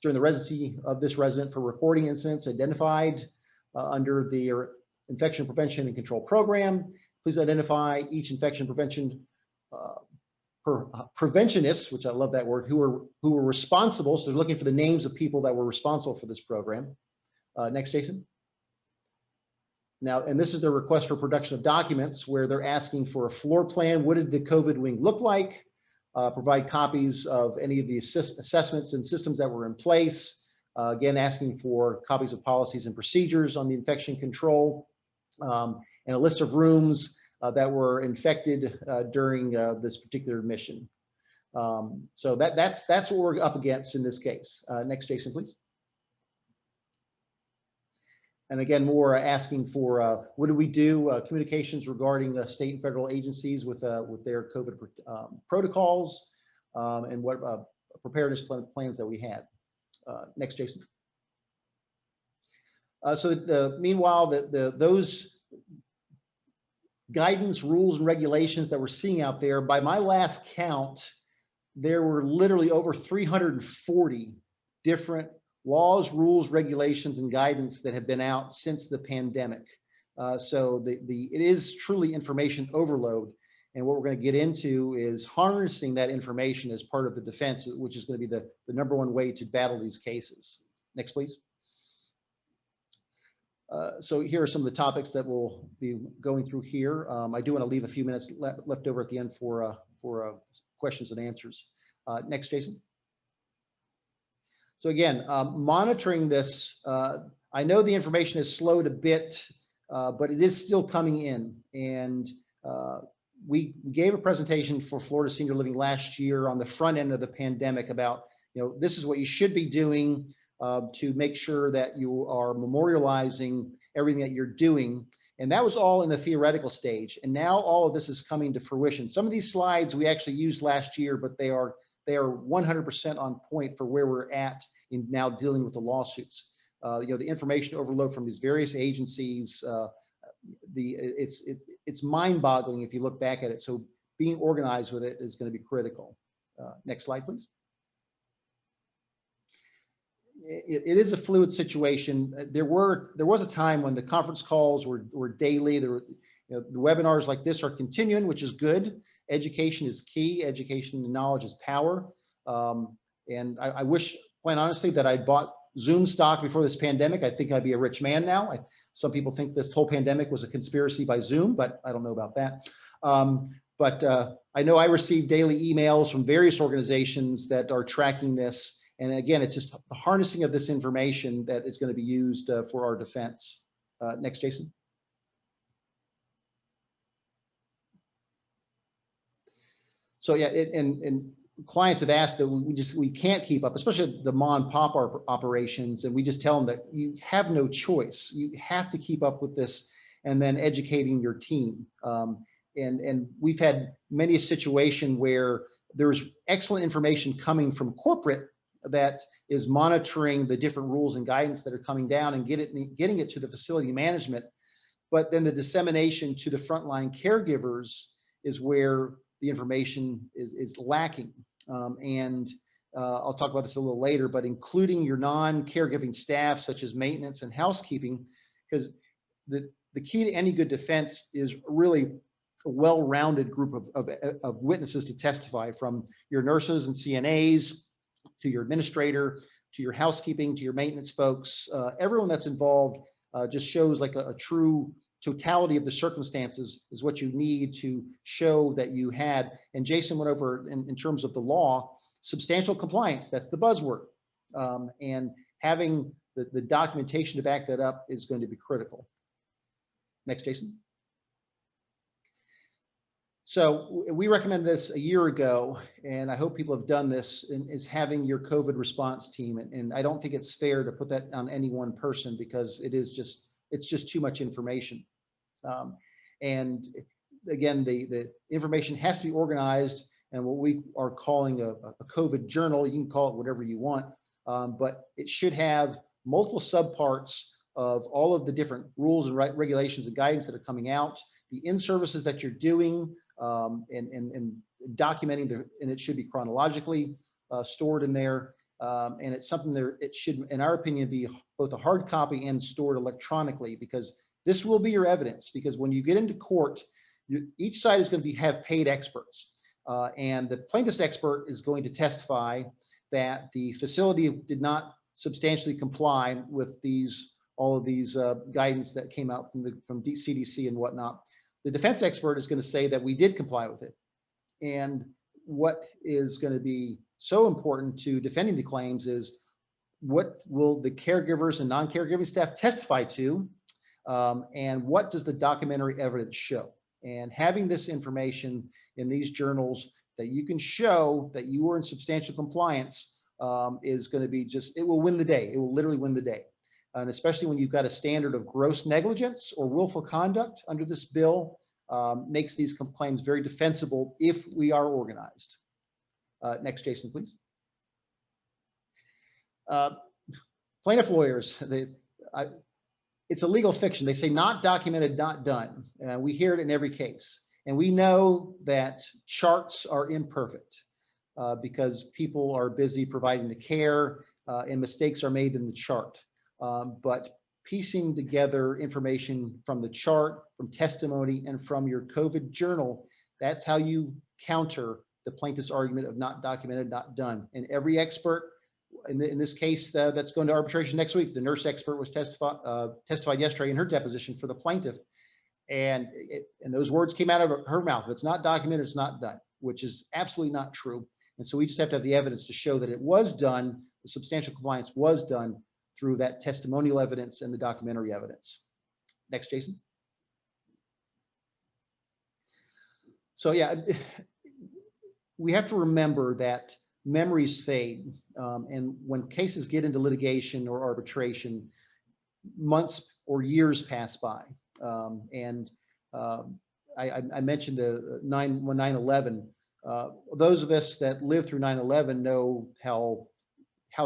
during the residency of this resident for reporting incidents identified under the Infection Prevention and Control Program. Please identify each infection prevention preventionists, which I love that word, who were responsible. So they're looking for the names of people that were responsible for this program. Next, Jason. Now, and this is their request for production of documents where they're asking for a floor plan. What did the COVID wing look like? Provide copies of any of the assessments and systems that were in place. Again, asking for copies of policies and procedures on the infection control, and a list of rooms that were infected during this particular mission. So that's what we're up against in this case. Next, Jason, please. And again, more asking for what do we do? Communications regarding state and federal agencies with their COVID protocols and what preparedness plans that we had. Next, Jason. So meanwhile, those guidance, rules, and regulations that we're seeing out there, by my last count, there were literally over 340 different laws, rules, regulations, and guidance that have been out since the pandemic. So it is truly information overload. And what we're going to get into is harnessing that information as part of the defense, which is going to be the number one way to battle these cases. Next, please. So here are some of the topics that we'll be going through here. I do want to leave a few minutes left over at the end for questions and answers. Next, Jason. So again, monitoring this, I know the information has slowed a bit, but it is still coming in. And we gave a presentation for Florida Senior Living last year on the front end of the pandemic about, this is what you should be doing to make sure that you are memorializing everything that you're doing. And that was all in the theoretical stage. And now all of this is coming to fruition. Some of these slides we actually used last year, but they are 100% on point for where we're at in now dealing with the lawsuits. The information overload from these various agencies, it's mind-boggling if you look back at it. So being organized with it is going to be critical. Next slide, please. it is a fluid situation. There was a time when the conference calls were daily. There were, the webinars like this are continuing, which is good. Education is key. Education and knowledge is power. And I wish, quite honestly, that I'd bought Zoom stock before this pandemic. I think I'd be a rich man now. Some people think this whole pandemic was a conspiracy by Zoom, but I don't know about that. But I know I receive daily emails from various organizations that are tracking this. And again, it's just the harnessing of this information that is going to be used for our defense. Next, Jason. So yeah, and clients have asked that we can't keep up, especially the mom and pop operations, and we just tell them that you have no choice. You have to keep up with this, and then educating your team. And we've had many a situation where there's excellent information coming from corporate that is monitoring the different rules and guidance that are coming down and getting it to the facility management. But then the dissemination to the frontline caregivers is where the information is lacking. I'll talk about this a little later, but including your non-caregiving staff, such as maintenance and housekeeping, because the key to any good defense is really a well-rounded group of witnesses to testify, from your nurses and CNAs, to your administrator, to your housekeeping, to your maintenance folks. Everyone that's involved just shows like a true totality of the circumstances is what you need to show that you had. And Jason went over in terms of the law, substantial compliance, that's the buzzword. And having the documentation to back that up is going to be critical. Next, Jason. So we recommended this a year ago, and I hope people have done this, is having your COVID response team. And I don't think it's fair to put that on any one person, because it's just too much information. And again, the information has to be organized, and what we are calling a COVID journal. You can call it whatever you want, but it should have multiple subparts of all of the different rules and regulations and guidance that are coming out, the in-services that you're doing, and documenting, and it should be chronologically stored in there. And it's something there, it should, in our opinion, be both a hard copy and stored electronically, because this will be your evidence. Because when you get into court, each side is going to have paid experts. And the plaintiff's expert is going to testify that the facility did not substantially comply with all of these guidance that came out from CDC and whatnot. The defense expert is going to say that we did comply with it. And what is going to be so important to defending the claims is, what will the caregivers and non-caregiving staff testify to, and what does the documentary evidence show? And having this information in these journals that you can show that you were in substantial compliance is going to be it will win the day. It will literally win the day. And especially when you've got a standard of gross negligence or willful conduct under this bill, makes these claims very defensible if we are organized. Next, Jason, please. Plaintiff lawyers, it's a legal fiction. They say not documented, not done. We hear it in every case. And we know that charts are imperfect because people are busy providing the care and mistakes are made in the chart. But piecing together information from the chart, from testimony, and from your COVID journal, that's how you counter the plaintiff's argument of not documented, not done. And every expert, in this case that's going to arbitration next week, the nurse expert was testified yesterday in her deposition for the plaintiff. And those words came out of her mouth. If it's not documented, it's not done, which is absolutely not true. And so we just have to have the evidence to show that it was done, the substantial compliance was done, through that testimonial evidence and the documentary evidence. Next, Jason. So yeah, we have to remember that memories fade. And when cases get into litigation or arbitration, months or years pass by. I mentioned the 9/11. Those of us that lived through 9/11 know how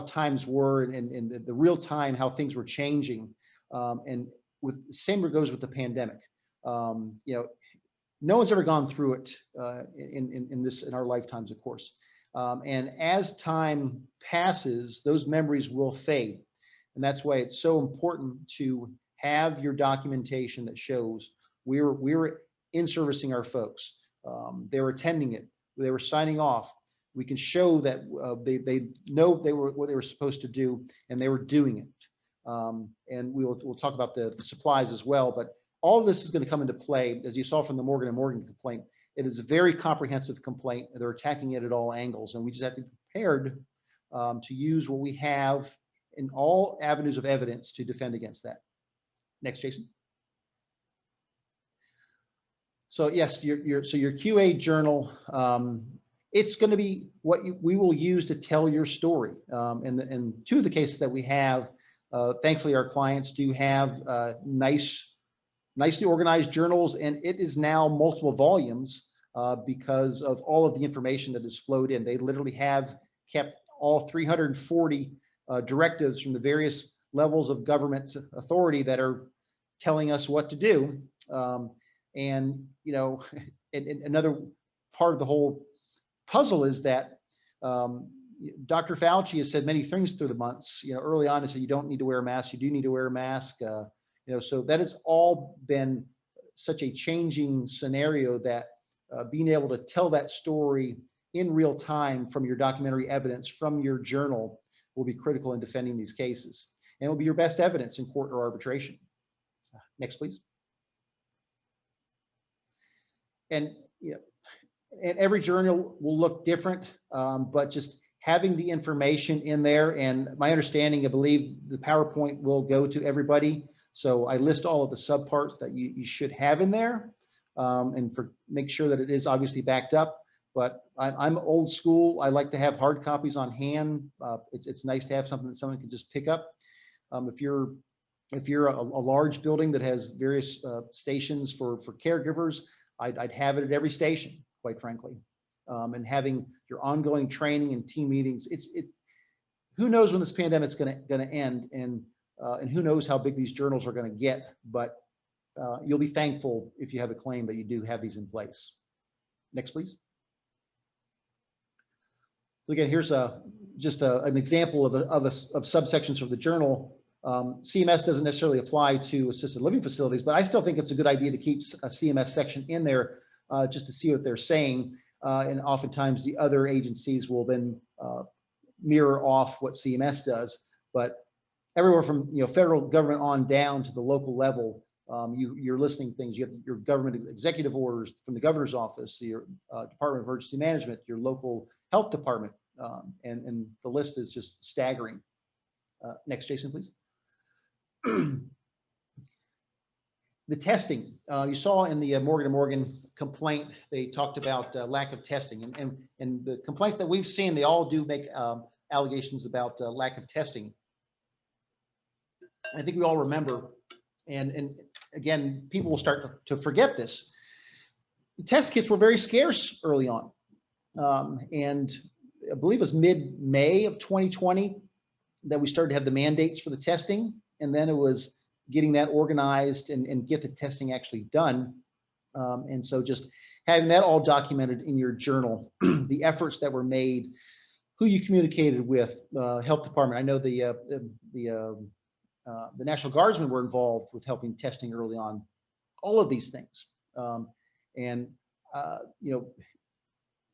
times were and the real time, how things were changing. And with the same goes with the pandemic. No one's ever gone through it in our lifetimes, of course. And as time passes, those memories will fade. And that's why it's so important to have your documentation that shows we were in servicing our folks. They were attending it. They were signing off. We can show that they know they were what they were supposed to do, and they were doing it. And we'll talk about the supplies as well. But all of this is going to come into play, as you saw from the Morgan and Morgan complaint. It is a very comprehensive complaint. They're attacking it at all angles, and we just have to be prepared to use what we have in all avenues of evidence to defend against that. Next, Jason. So yes, your QA journal, it's going to be what we will use to tell your story. And two of the cases that we have, thankfully our clients do have nicely organized journals, and it is now multiple volumes because of all of the information that has flowed in. They literally have kept all 340 directives from the various levels of government authority that are telling us what to do. And another part of the whole puzzle is that Dr. Fauci has said many things through the months. Early on, he said you don't need to wear a mask. You do need to wear a mask. So that has all been such a changing scenario that being able to tell that story in real time from your documentary evidence, from your journal, will be critical in defending these cases. And it will be your best evidence in court or arbitration. Next, please. And and every journal will look different, but just having the information in there, and my understanding, I believe the PowerPoint will go to everybody. So I list all of the subparts that you should have in there, and make sure that it is obviously backed up. But I'm old school. I like to have hard copies on hand. It's nice to have something that someone can just pick up. If you're a large building that has various stations for caregivers, I'd have it at every station, quite frankly. And having your ongoing training and team meetings. It's who knows when this pandemic's going to end, and who knows how big these journals are going to get. But you'll be thankful if you have a claim that you do have these in place. Next, please. Again, here's just an example of subsections of the journal. CMS doesn't necessarily apply to assisted living facilities, but I still think it's a good idea to keep a CMS section in there just to see what they're saying. And oftentimes the other agencies will then mirror off what CMS does. But everywhere from federal government on down to the local level, you're listing things. You have your government executive orders from the governor's office, your Department of Emergency Management, your local health department, and the list is just staggering. Next, Jason, please. The testing, you saw in the Morgan & Morgan complaint, they talked about lack of testing, and the complaints that we've seen, they all do make allegations about lack of testing. I think we all remember, and again, people will start to forget this. The test kits were very scarce early on, and I believe it was mid-May of 2020 that we started to have the mandates for the testing, and then it was getting that organized and get the testing actually done. And so just having that all documented in your journal, the efforts that were made, who you communicated with, health department. I know the National Guardsmen were involved with helping testing early on, all of these things.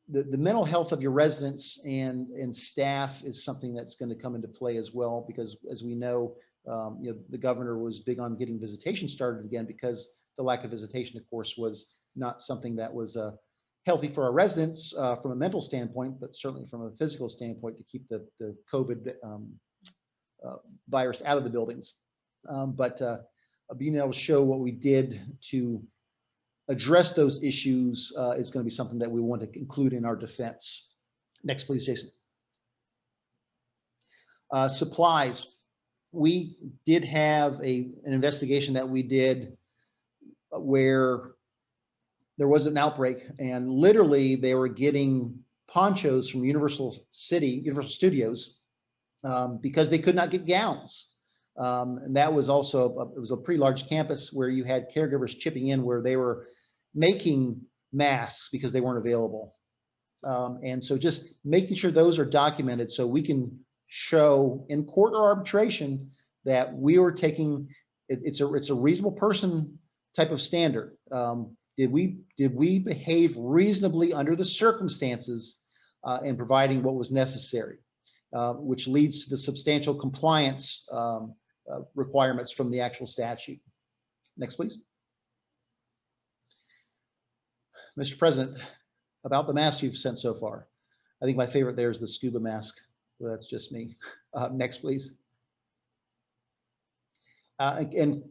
The mental health of your residents and staff is something that's going to come into play as well, because as we know, the governor was big on getting visitation started again, because the lack of visitation, of course, was not something that was healthy for our residents from a mental standpoint, but certainly from a physical standpoint to keep the COVID virus out of the buildings. But being able to show what we did to address those issues is going to be something that we want to include in our defense. Next, please, Jason. Supplies. We did have an investigation that we did where there was an outbreak, and literally they were getting ponchos from Universal Studios because they could not get gowns. And that was also, it was a pretty large campus where you had caregivers chipping in where they were making masks because they weren't available. And so just making sure those are documented so we can show in court or arbitration that we were taking, it's a reasonable person type of standard. Did we behave reasonably under the circumstances in providing what was necessary, which leads to the substantial compliance requirements from the actual statute. Next, please. Mr. President, about the masks you've sent so far. I think my favorite there is the scuba mask. Well, that's just me. Next, please. And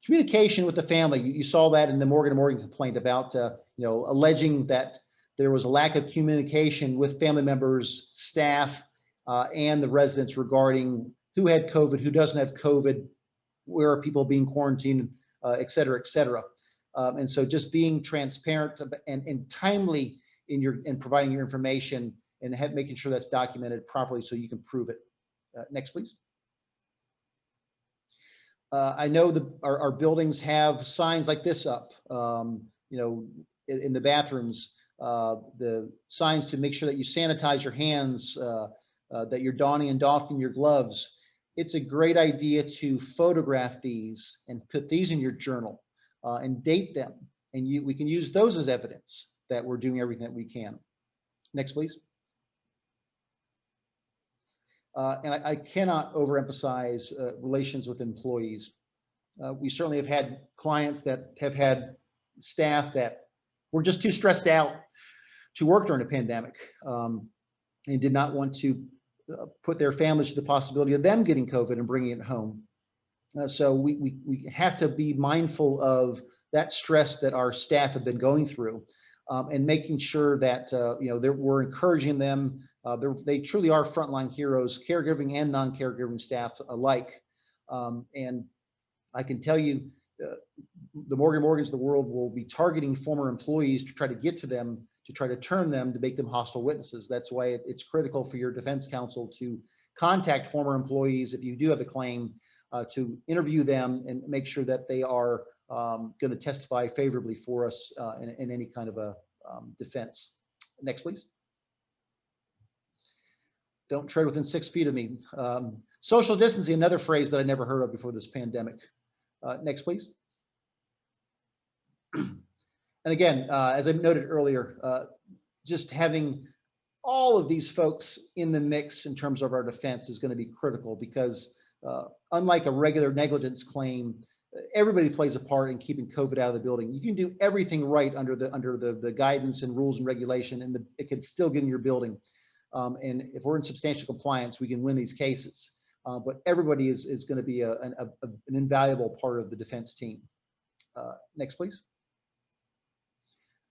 communication with the family. You saw that in the Morgan & Morgan complaint about, alleging that there was a lack of communication with family members, staff, and the residents regarding who had COVID, who doesn't have COVID, where are people being quarantined, et cetera, et cetera. And so just being transparent and timely in providing your information and making sure that's documented properly so you can prove it. Next, please. I know our buildings have signs like this up, in the bathrooms, the signs to make sure that you sanitize your hands, that you're donning and doffing your gloves. It's a great idea to photograph these and put these in your journal and date them. And we can use those as evidence that we're doing everything that we can. Next, please. And I cannot overemphasize relations with employees. We certainly have had clients that have had staff that were just too stressed out to work during a pandemic and did not want to put their families to the possibility of them getting COVID and bringing it home. So we have to be mindful of that stress that our staff have been going through and making sure that we're encouraging them. They truly are frontline heroes, caregiving and non-caregiving staff alike. And I can tell you, the Morgans of the world will be targeting former employees to try to get to them, to try to turn them, to make them hostile witnesses. That's why it's critical for your defense counsel to contact former employees if you do have a claim, to interview them and make sure that they are going to testify favorably for us in any kind of a defense. Next, please. Don't tread within 6 feet of me. Social distancing, another phrase that I never heard of before this pandemic. Next, please. And again, as I noted earlier, just having all of these folks in the mix in terms of our defense is going to be critical because unlike a regular negligence claim, everybody plays a part in keeping COVID out of the building. You can do everything right under the guidance and rules and regulation, and it can still get in your building. And if we're in substantial compliance, we can win these cases. But everybody is going to be an invaluable part of the defense team. Next, please.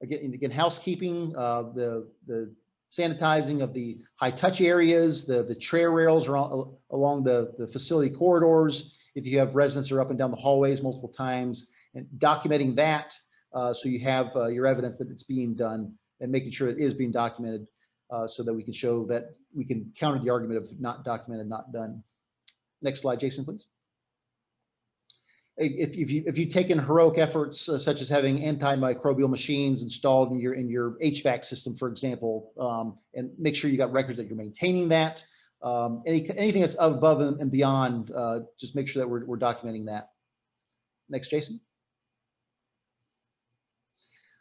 Again, housekeeping, the sanitizing of the high touch areas, the chair rails along the facility corridors. If you have residents who are up and down the hallways multiple times, and documenting that so you have your evidence that it's being done and making sure it is being documented so that we can show that we can counter the argument of not documented, not done. Next slide, Jason, please. If you've taken heroic efforts such as having antimicrobial machines installed in your HVAC system, for example, and make sure you got records that you're maintaining that. Anything that's above and beyond, just make sure that we're documenting that. Next, Jason.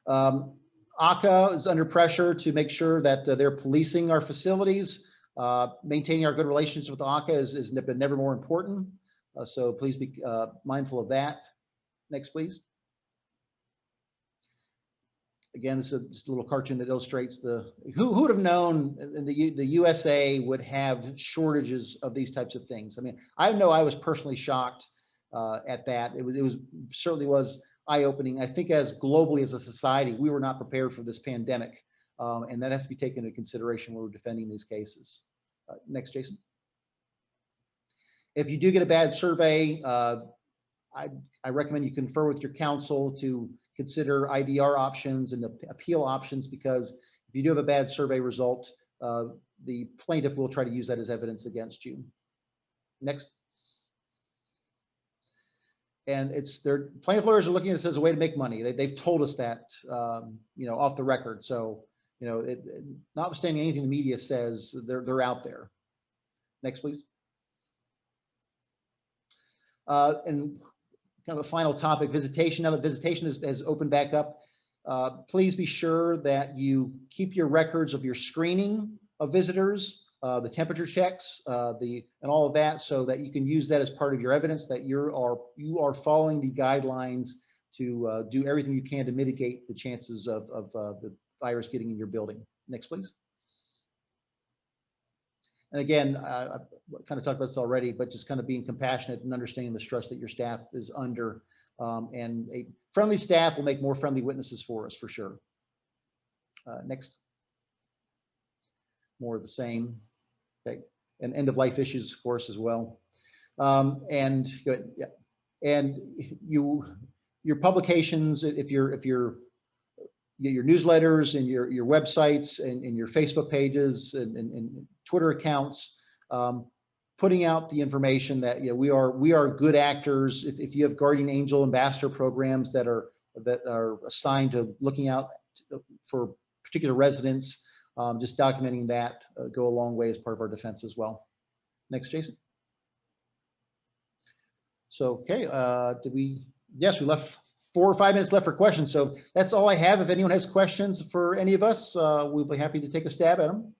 ACA is under pressure to make sure that they're policing our facilities. Maintaining our good relations with ACA is never more important. So please be mindful of that. Next, please. Again, this is just a little cartoon that illustrates who would have known the USA would have shortages of these types of things. I mean, I know I was personally shocked at that. It certainly was eye-opening. I think as globally as a society, we were not prepared for this pandemic. And that has to be taken into consideration when we're defending these cases. Next, Jason. If you do get a bad survey, I recommend you confer with your counsel to consider IDR options and the appeal options, because if you do have a bad survey result, the plaintiff will try to use that as evidence against you. Next. And their plaintiff lawyers are looking at this as a way to make money. They've told us that, off the record. So You know, notwithstanding anything the media says, they're out there. Next, please. And kind of a final topic, visitation. Now that visitation has opened back up, please be sure that you keep your records of your screening of visitors, the temperature checks, and all of that, so that you can use that as part of your evidence that you are following the guidelines to do everything you can to mitigate the chances of the virus getting in your building. Next, please. And again, I kind of talked about this already, but just kind of being compassionate and understanding the stress that your staff is under. And a friendly staff will make more friendly witnesses for us, for sure. Next. More of the same. Okay. And end of life issues, of course, as well. And good, yeah. And your publications, if your newsletters and your websites and your Facebook pages and Twitter accounts, putting out the information that we are good actors. If you have guardian angel ambassador programs that are assigned to looking out for particular residents, just documenting that go a long way as part of our defense as well. Next, Jason. So, okay, yes, we left 4 or 5 minutes left for questions. So that's all I have. If anyone has questions for any of us, we'll be happy to take a stab at them.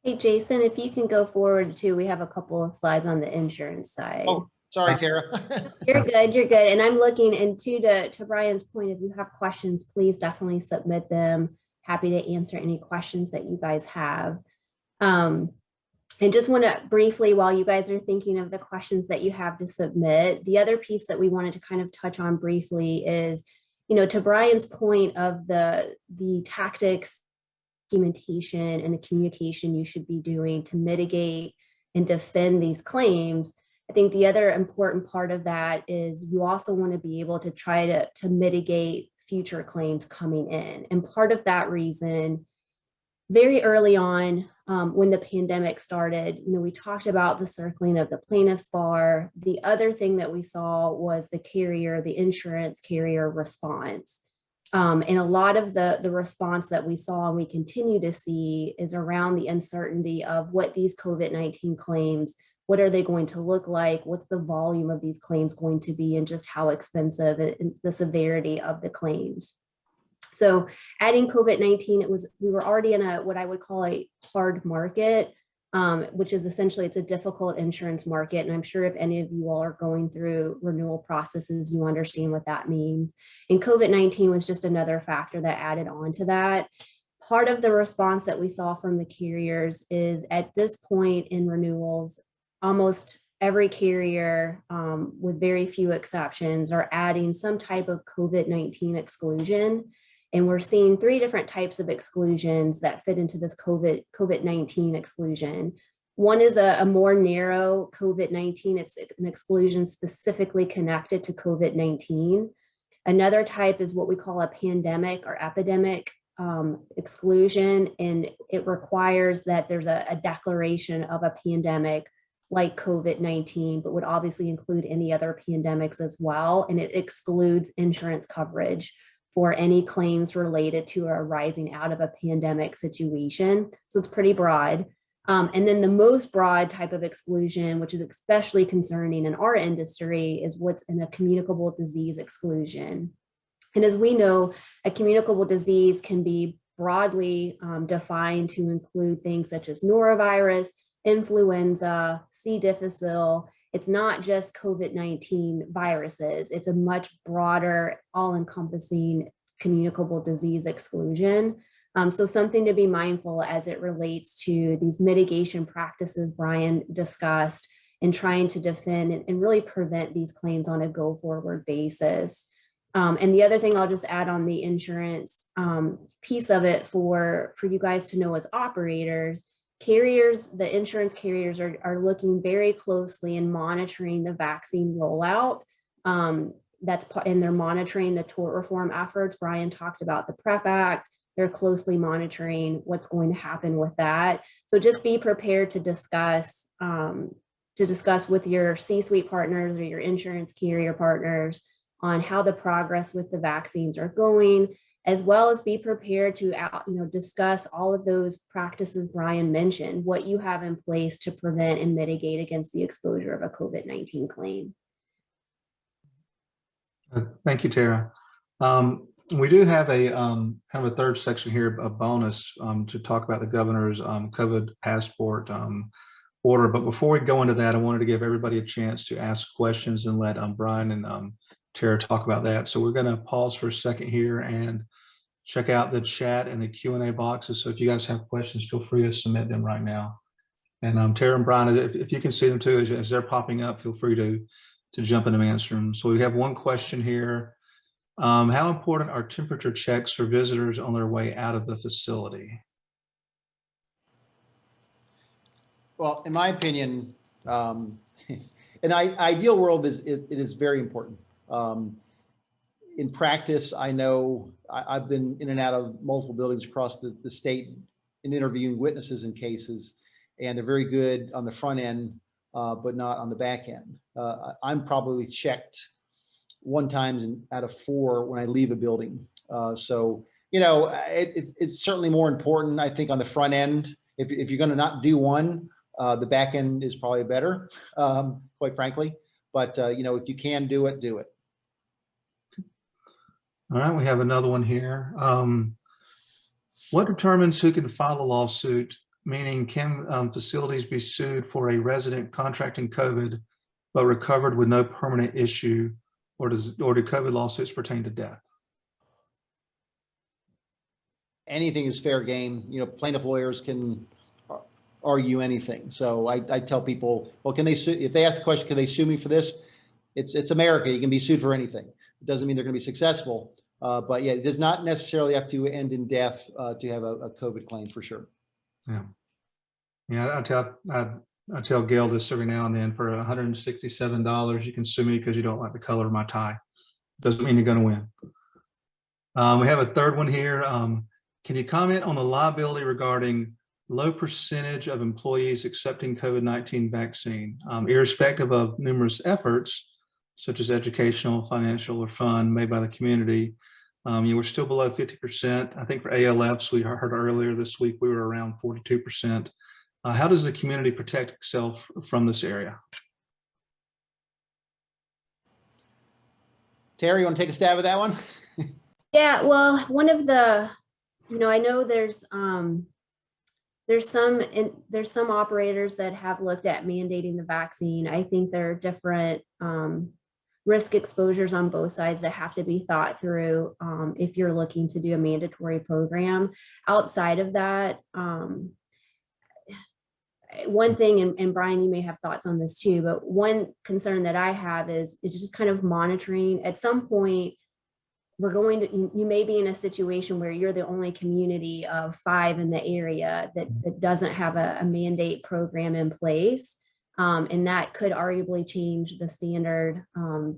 Hey, Jason, if you can go forward too, we have a couple of slides on the insurance side. Oh, sorry, Tara. You're good, you're good. And I'm looking, and to Brian's point, if you have questions, please definitely submit them. Happy to answer any questions that you guys have. And just want to briefly, while you guys are thinking of the questions that you have to submit, the other piece that we wanted to kind of touch on briefly is, to Brian's point of the tactics, documentation, and the communication you should be doing to mitigate and defend these claims. I think the other important part of that is you also want to be able to try to mitigate future claims coming in. And part of that reason, very early on, when the pandemic started, we talked about the circling of the plaintiff's bar. The other thing that we saw was the insurance carrier response. And a lot of the response that we saw and we continue to see is around the uncertainty of what these COVID-19 claims, what are they going to look like? What's the volume of these claims going to be, and just how expensive and the severity of the claims. So adding COVID-19, we were already in what I would call a hard market, which is essentially, it's a difficult insurance market. And I'm sure if any of you all are going through renewal processes, you understand what that means. And COVID-19 was just another factor that added on to that. Part of the response that we saw from the carriers is, at this point in renewals, almost every carrier, with very few exceptions, are adding some type of COVID-19 exclusion. And we're seeing 3 different types of exclusions that fit into this COVID-19 exclusion. One is a more narrow COVID-19. It's an exclusion specifically connected to COVID-19. Another type is what we call a pandemic or epidemic exclusion. And it requires that there's a declaration of a pandemic like COVID-19, but would obviously include any other pandemics as well. And it excludes insurance coverage for any claims related to or arising out of a pandemic situation. So it's pretty broad. And then the most broad type of exclusion, which is especially concerning in our industry, is what's in a communicable disease exclusion. And as we know, a communicable disease can be broadly defined to include things such as norovirus, influenza, C. difficile. It's not just COVID-19 viruses. It's a much broader, all-encompassing communicable disease exclusion. So something to be mindful as it relates to these mitigation practices Brian discussed, and trying to defend and really prevent these claims on a go-forward basis. And the other thing I'll just add on the insurance piece of it for you guys to know as operators, the insurance carriers are looking very closely and monitoring the vaccine rollout. And they're monitoring the tort reform efforts. Brian talked about the PrEP Act. They're closely monitoring what's going to happen with that. So just be prepared to discuss with your C-suite partners or your insurance carrier partners on how the progress with the vaccines are going, as well as be prepared to discuss all of those practices Brian mentioned, what you have in place to prevent and mitigate against the exposure of a COVID-19 claim. Thank you, Tara. We do have a kind of a third section here, a bonus to talk about the governor's COVID passport order. But before we go into that, I wanted to give everybody a chance to ask questions and let Brian and Tara talk about that. So we're going to pause for a second here and check out the chat and the Q&A boxes. So if you guys have questions, feel free to submit them right now. And Tara and Brian, if you can see them too, as they're popping up, feel free to jump in and answer them. So we have one question here. How important are temperature checks for visitors on their way out of the facility? Well, in my opinion, an ideal world it is very important. In practice, I know I've been in and out of multiple buildings across the state in interviewing witnesses in cases, and they're very good on the front end, but not on the back end. I'm probably checked one time out of 4 when I leave a building. So, it's certainly more important, I think, on the front end. If you're going to not do one, the back end is probably better, quite frankly. But, if you can do it, do it. All right, we have another one here. What determines who can file a lawsuit? Meaning, can facilities be sued for a resident contracting COVID but recovered with no permanent issue, or do COVID lawsuits pertain to death? Anything is fair game. Plaintiff lawyers can argue anything. So I tell people, well, can they sue? If they ask the question, can they sue me for this? It's America. You can be sued for anything. It doesn't mean they're going to be successful. But yeah, it does not necessarily have to end in death to have a COVID claim, for sure. Yeah. I tell Gail this every now and then. For $167, you can sue me because you don't like the color of my tie. Doesn't mean you're going to win. We have a third one here. Can you comment on the liability regarding low percentage of employees accepting COVID-19 vaccine, irrespective of numerous efforts such as educational, financial, or fun made by the community? We're still below 50%. I think for ALFs, we heard earlier this week, we were around 42%. How does the community protect itself from this area? Terry, you want to take a stab at that one? Yeah, well, one of the, I know there's some operators that have looked at mandating the vaccine. I think there are different risk exposures on both sides that have to be thought through if you're looking to do a mandatory program. Outside of that, one thing, and Brian, you may have thoughts on this too, but one concern that I have is just kind of monitoring. At some point, you may be in a situation where you're the only community of 5 in the area that doesn't have a mandate program in place. And that could arguably change the standard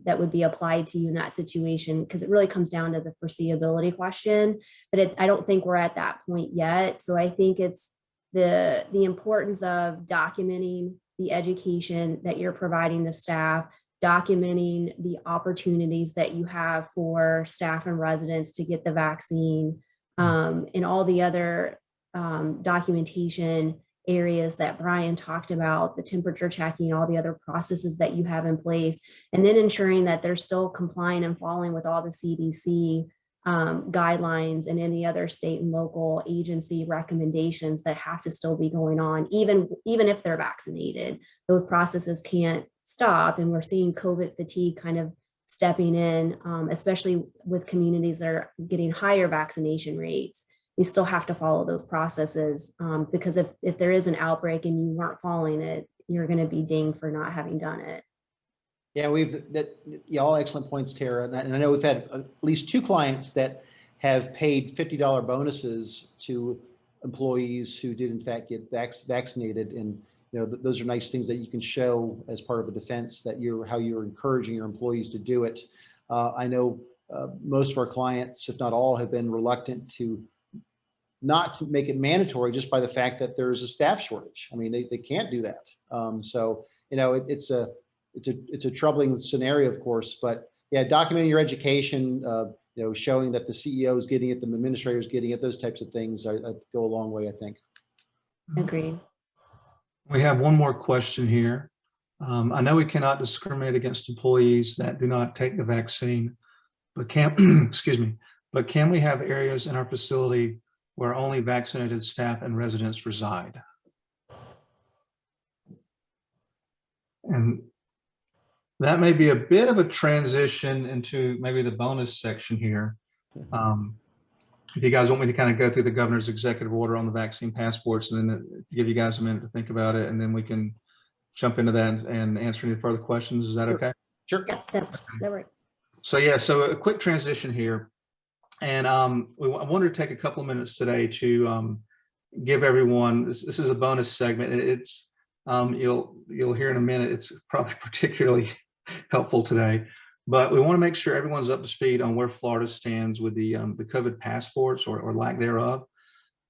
that would be applied to you in that situation, because it really comes down to the foreseeability question. But I don't think we're at that point yet. So I think it's the importance of documenting the education that you're providing the staff, documenting the opportunities that you have for staff and residents to get the vaccine, and all the other documentation areas that Brian talked about, the temperature checking, all the other processes that you have in place, and then ensuring that they're still complying and following with all the CDC guidelines and any other state and local agency recommendations that have to still be going on, even if they're vaccinated. Those processes can't stop, and we're seeing COVID fatigue kind of stepping in, especially with communities that are getting higher vaccination rates. We still have to follow those processes because if there is an outbreak and you weren't following it, you're going to be dinged for not having done it. Yeah, all excellent points, Tara. And I know we've had at least 2 clients that have paid $50 bonuses to employees who did in fact get vaccinated. And those are nice things that you can show as part of a defense that how you're encouraging your employees to do it. I know most of our clients, if not all, have been reluctant to not to make it mandatory just by the fact that there's a staff shortage. I mean, they can't do that. So it's a troubling scenario, of course. But yeah, documenting your education, showing that the CEO is getting it, the administrator is getting it, those types of things I go a long way, I think. Agreed. We have one more question here. I know we cannot discriminate against employees that do not take the vaccine, but excuse me, but can we have areas in our facility where only vaccinated staff and residents reside? And that may be a bit of a transition into maybe the bonus section here. If you guys want me to kind of go through the governor's executive order on the vaccine passports and then give you guys a minute to think about it, and then we can jump into that and answer any further questions. Is that okay? Sure. Yeah, that works. So yeah, so a quick transition here. And I wanted to take a couple of minutes today to give everyone, this is a bonus segment. It's you'll hear in a minute, it's probably particularly helpful today, but we want to make sure everyone's up to speed on where Florida stands with the COVID passports or lack thereof.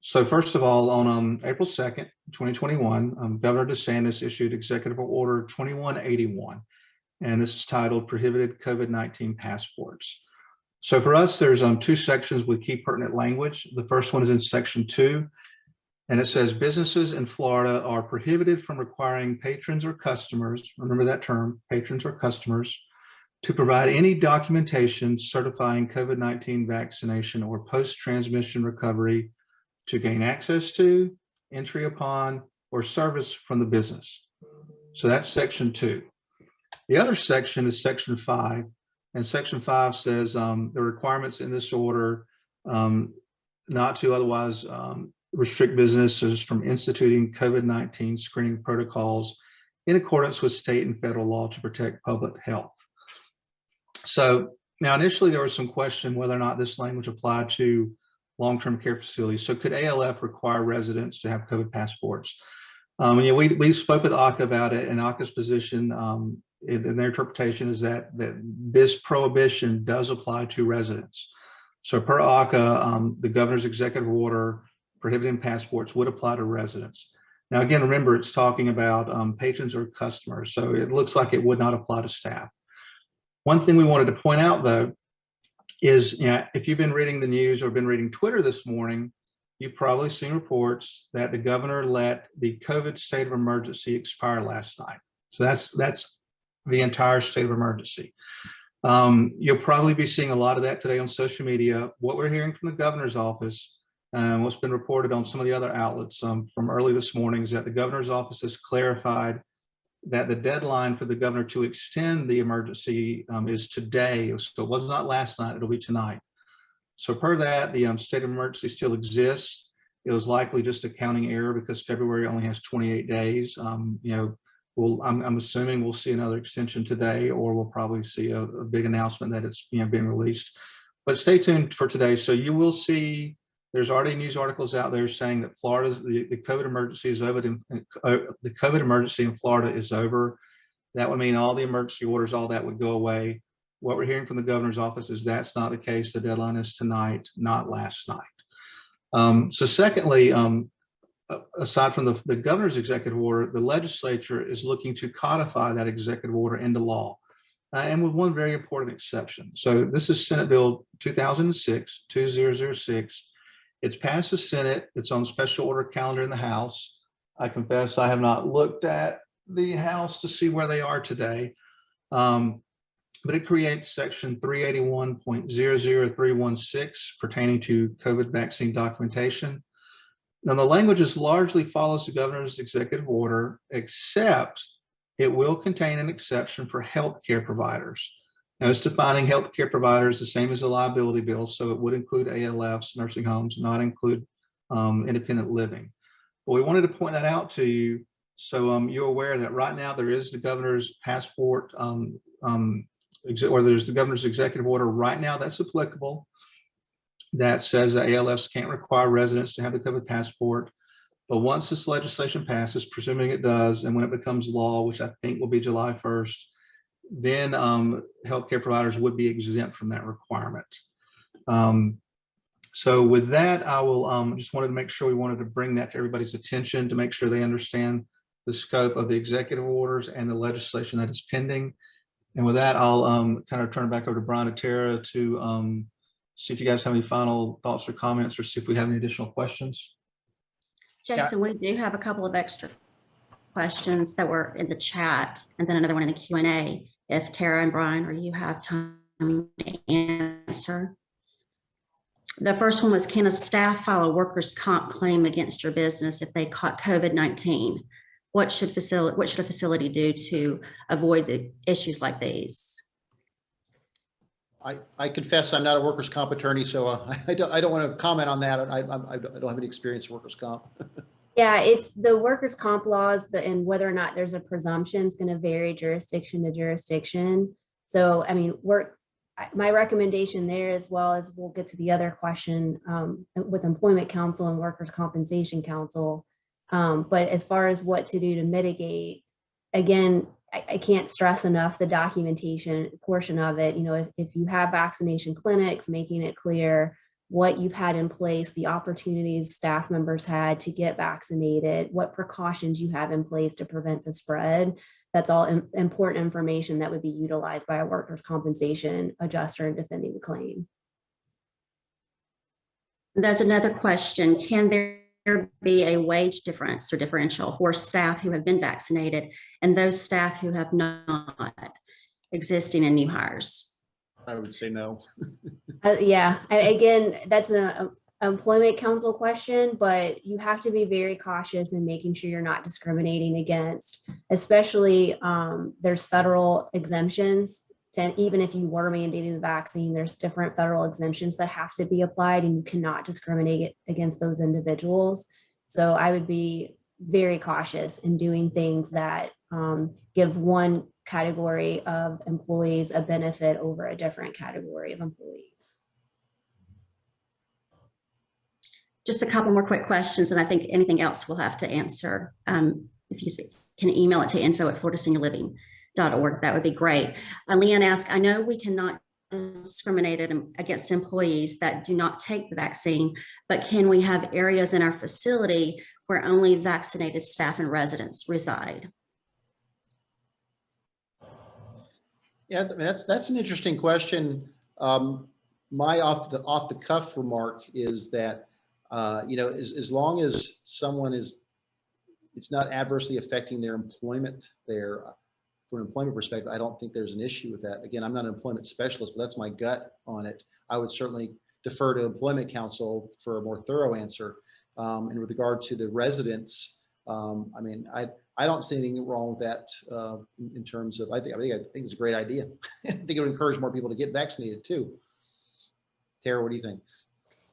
So first of all, on April 2nd, 2021, Governor DeSantis issued Executive Order 2181, and this is titled Prohibited COVID-19 Passports. So for us, there's two sections with key pertinent language. The first one is in section 2, and it says businesses in Florida are prohibited from requiring patrons or customers, remember that term, patrons or customers, to provide any documentation certifying COVID-19 vaccination or post-transmission recovery to gain access to, entry upon, or service from the business. So that's section 2. The other section is section 5, and section 5 says the requirements in this order not to otherwise restrict businesses from instituting COVID-19 screening protocols in accordance with state and federal law to protect public health. So now initially there was some question whether or not this language applied to long-term care facilities. So could ALF require residents to have COVID passports? We spoke with ACA about it, and ACA's position in their interpretation is that this prohibition does apply to residents. So per ACA, the governor's executive order prohibiting passports would apply to residents. Now, again, remember, it's talking about patrons or customers, so it looks like it would not apply to staff. One thing we wanted to point out, though, is if you've been reading the news or been reading Twitter this morning, you've probably seen reports that the governor let the COVID state of emergency expire last night. So that's the entire state of emergency. You'll probably be seeing a lot of that today on social media. What we're hearing from the governor's office, what's been reported on some of the other outlets from early this morning, is that the governor's office has clarified that the deadline for the governor to extend the emergency is today. So it was not last night, it'll be tonight. So per that, the state of emergency still exists. It was likely just a counting error because February only has 28 days. I'm assuming we'll see another extension today, or we'll probably see a big announcement that it's being released. But stay tuned for today. So you will see there's already news articles out there saying that Florida's the COVID emergency is over. The COVID emergency in Florida is over. That would mean all the emergency orders, all that would go away. What we're hearing from the governor's office is that's not the case. The deadline is tonight, not last night. So secondly, aside from the governor's executive order, the legislature is looking to codify that executive order into law, and with one very important exception. So this is Senate Bill 2006. It's passed the Senate. It's on special order calendar in the House. I confess I have not looked at the House to see where they are today, but it creates section 381.00316 pertaining to COVID vaccine documentation. Now, the language largely follows the governor's executive order, except it will contain an exception for healthcare providers. Now, it's defining healthcare providers the same as the liability bill, so it would include ALFs, nursing homes, not include independent living. But we wanted to point that out to you so you're aware that right now there is the governor's passport, or there's the governor's executive order right now that's applicable, that says that ALFs can't require residents to have the COVID passport. But once this legislation passes, presuming it does, and when it becomes law, which I think will be July 1st, then healthcare providers would be exempt from that requirement. So with that, I will just wanted to make sure we wanted to bring that to everybody's attention to make sure they understand the scope of the executive orders and the legislation that is pending. And with that, I'll kind of turn it back over to Brian and Tara to see if you guys have any final thoughts or comments, or see if we have any additional questions. Jason, we do have a couple of extra questions that were in the chat and then another one in the Q&A. If Tara and Brian or you have time to answer. The first one was, can a staff file a workers' comp claim against your business if they caught COVID-19? What should a facility do to avoid the issues like these? I confess I'm not a workers' comp attorney, so I don't want to comment on that. I don't have any experience in workers' comp. Yeah, it's the workers' comp laws and whether or not there's a presumption is going to vary jurisdiction to jurisdiction. So, I mean, my recommendation there, as well as we'll get to the other question with employment counsel and workers' compensation counsel. But as far as what to do to mitigate, again, I can't stress enough the documentation portion of it. You know, if you have vaccination clinics, making it clear what you've had in place, the opportunities staff members had to get vaccinated, what precautions you have in place to prevent the spread. That's all important information that would be utilized by a workers' compensation adjuster in defending the claim. There's another question. Can there be a wage difference or differential for staff who have been vaccinated and those staff who have not, existing in new hires? I would say no. Yeah, again, that's an employment counsel question, but you have to be very cautious in making sure you're not discriminating against, especially there's federal exemptions. Even if you were mandating the vaccine, there's different federal exemptions that have to be applied, and you cannot discriminate against those individuals. So I would be very cautious in doing things that give one category of employees a benefit over a different category of employees. Just a couple more quick questions, and I think anything else we'll have to answer. If you can email it to info@floridaSeniorLiving.org, that would be great. Leanne asked, I know we cannot discriminate against employees that do not take the vaccine, but can we have areas in our facility where only vaccinated staff and residents reside? Yeah, that's an interesting question. My off the cuff remark is that you know, as long as someone it's not adversely affecting their employment there, from an employment perspective, I don't think there's an issue with that. Again, I'm not an employment specialist, but that's my gut on it. I would certainly defer to employment counsel for a more thorough answer. And with regard to the residents, I mean, I don't see anything wrong with that in terms of, I think it's a great idea. I think it would encourage more people to get vaccinated too. Tara, what do you think?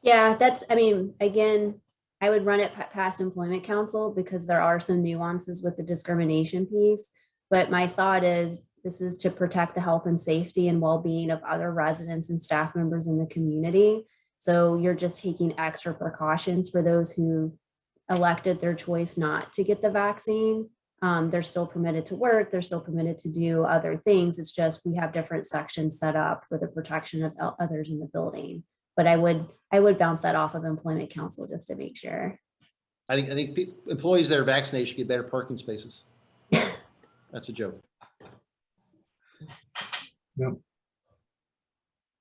Yeah, I mean, again, I would run it past employment counsel because there are some nuances with the discrimination piece. But my thought is this is to protect the health and safety and well-being of other residents and staff members in the community. So you're just taking extra precautions for those who elected their choice not to get the vaccine. They're still permitted to work. They're still permitted to do other things. It's just we have different sections set up for the protection of others in the building. But I would bounce that off of employment counsel just to make sure. I think employees that are vaccinated should get better parking spaces. That's a joke. Yep.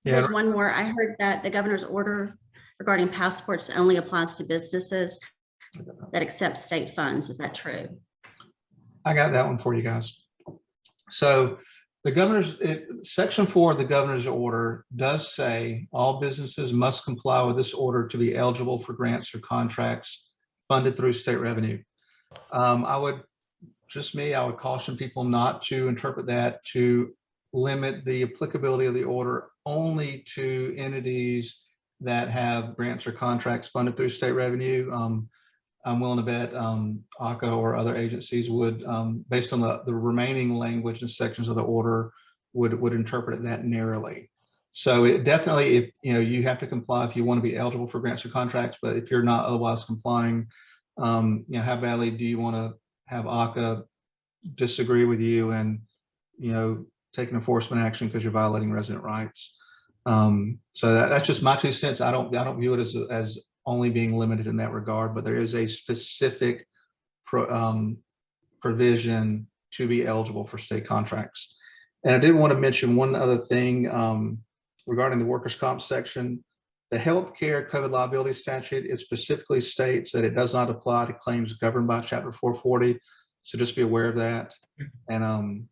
Yeah. There's one more. I heard that the governor's order regarding passports only applies to businesses that accept state funds. Is that true? I got that one for you guys. So the section 4 of the governor's order does say all businesses must comply with this order to be eligible for grants or contracts funded through state revenue. I would caution people not to interpret that to limit the applicability of the order only to entities that have grants or contracts funded through state revenue. I'm willing to bet ACA or other agencies would, based on the remaining language and sections of the order, would interpret it that narrowly. So it definitely, if you have to comply if you want to be eligible for grants or contracts, but if you're not otherwise complying, how badly do you want to have ACA disagree with you and take an enforcement action because you're violating resident rights? So that's just my 2 cents. I don't view it as only being limited in that regard, but there is a specific provision to be eligible for state contracts. And I did want to mention one other thing regarding the workers' comp section. The healthcare COVID liability statute, it specifically states that it does not apply to claims governed by Chapter 440. So just be aware of that. And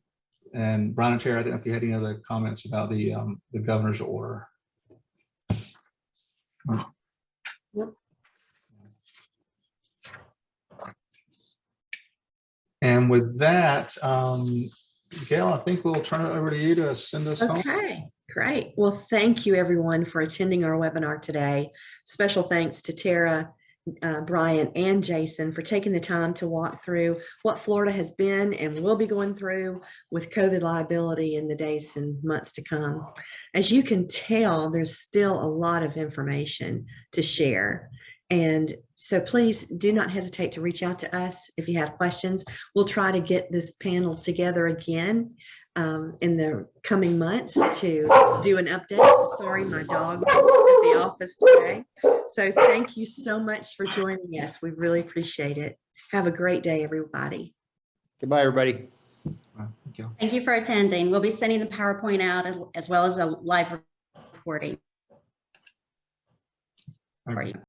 Brian and Tara, I don't know if you had any other comments about the governor's order. And with that, Gail, I think we'll turn it over to you to send us home. Okay, great. Well, thank you everyone for attending our webinar today. Special thanks to Tara, Brian, and Jason for taking the time to walk through what Florida has been and will be going through with COVID liability in the days and months to come. As you can tell, there's still a lot of information to share. And so please do not hesitate to reach out to us if you have questions. We'll try to get this panel together again in the coming months to do an update. Sorry, my dog is at the office today. So thank you so much for joining us. We really appreciate it. Have a great day, everybody. Goodbye, everybody. Thank you. Thank you for attending. We'll be sending the PowerPoint out as well as a live recording. All for right. you.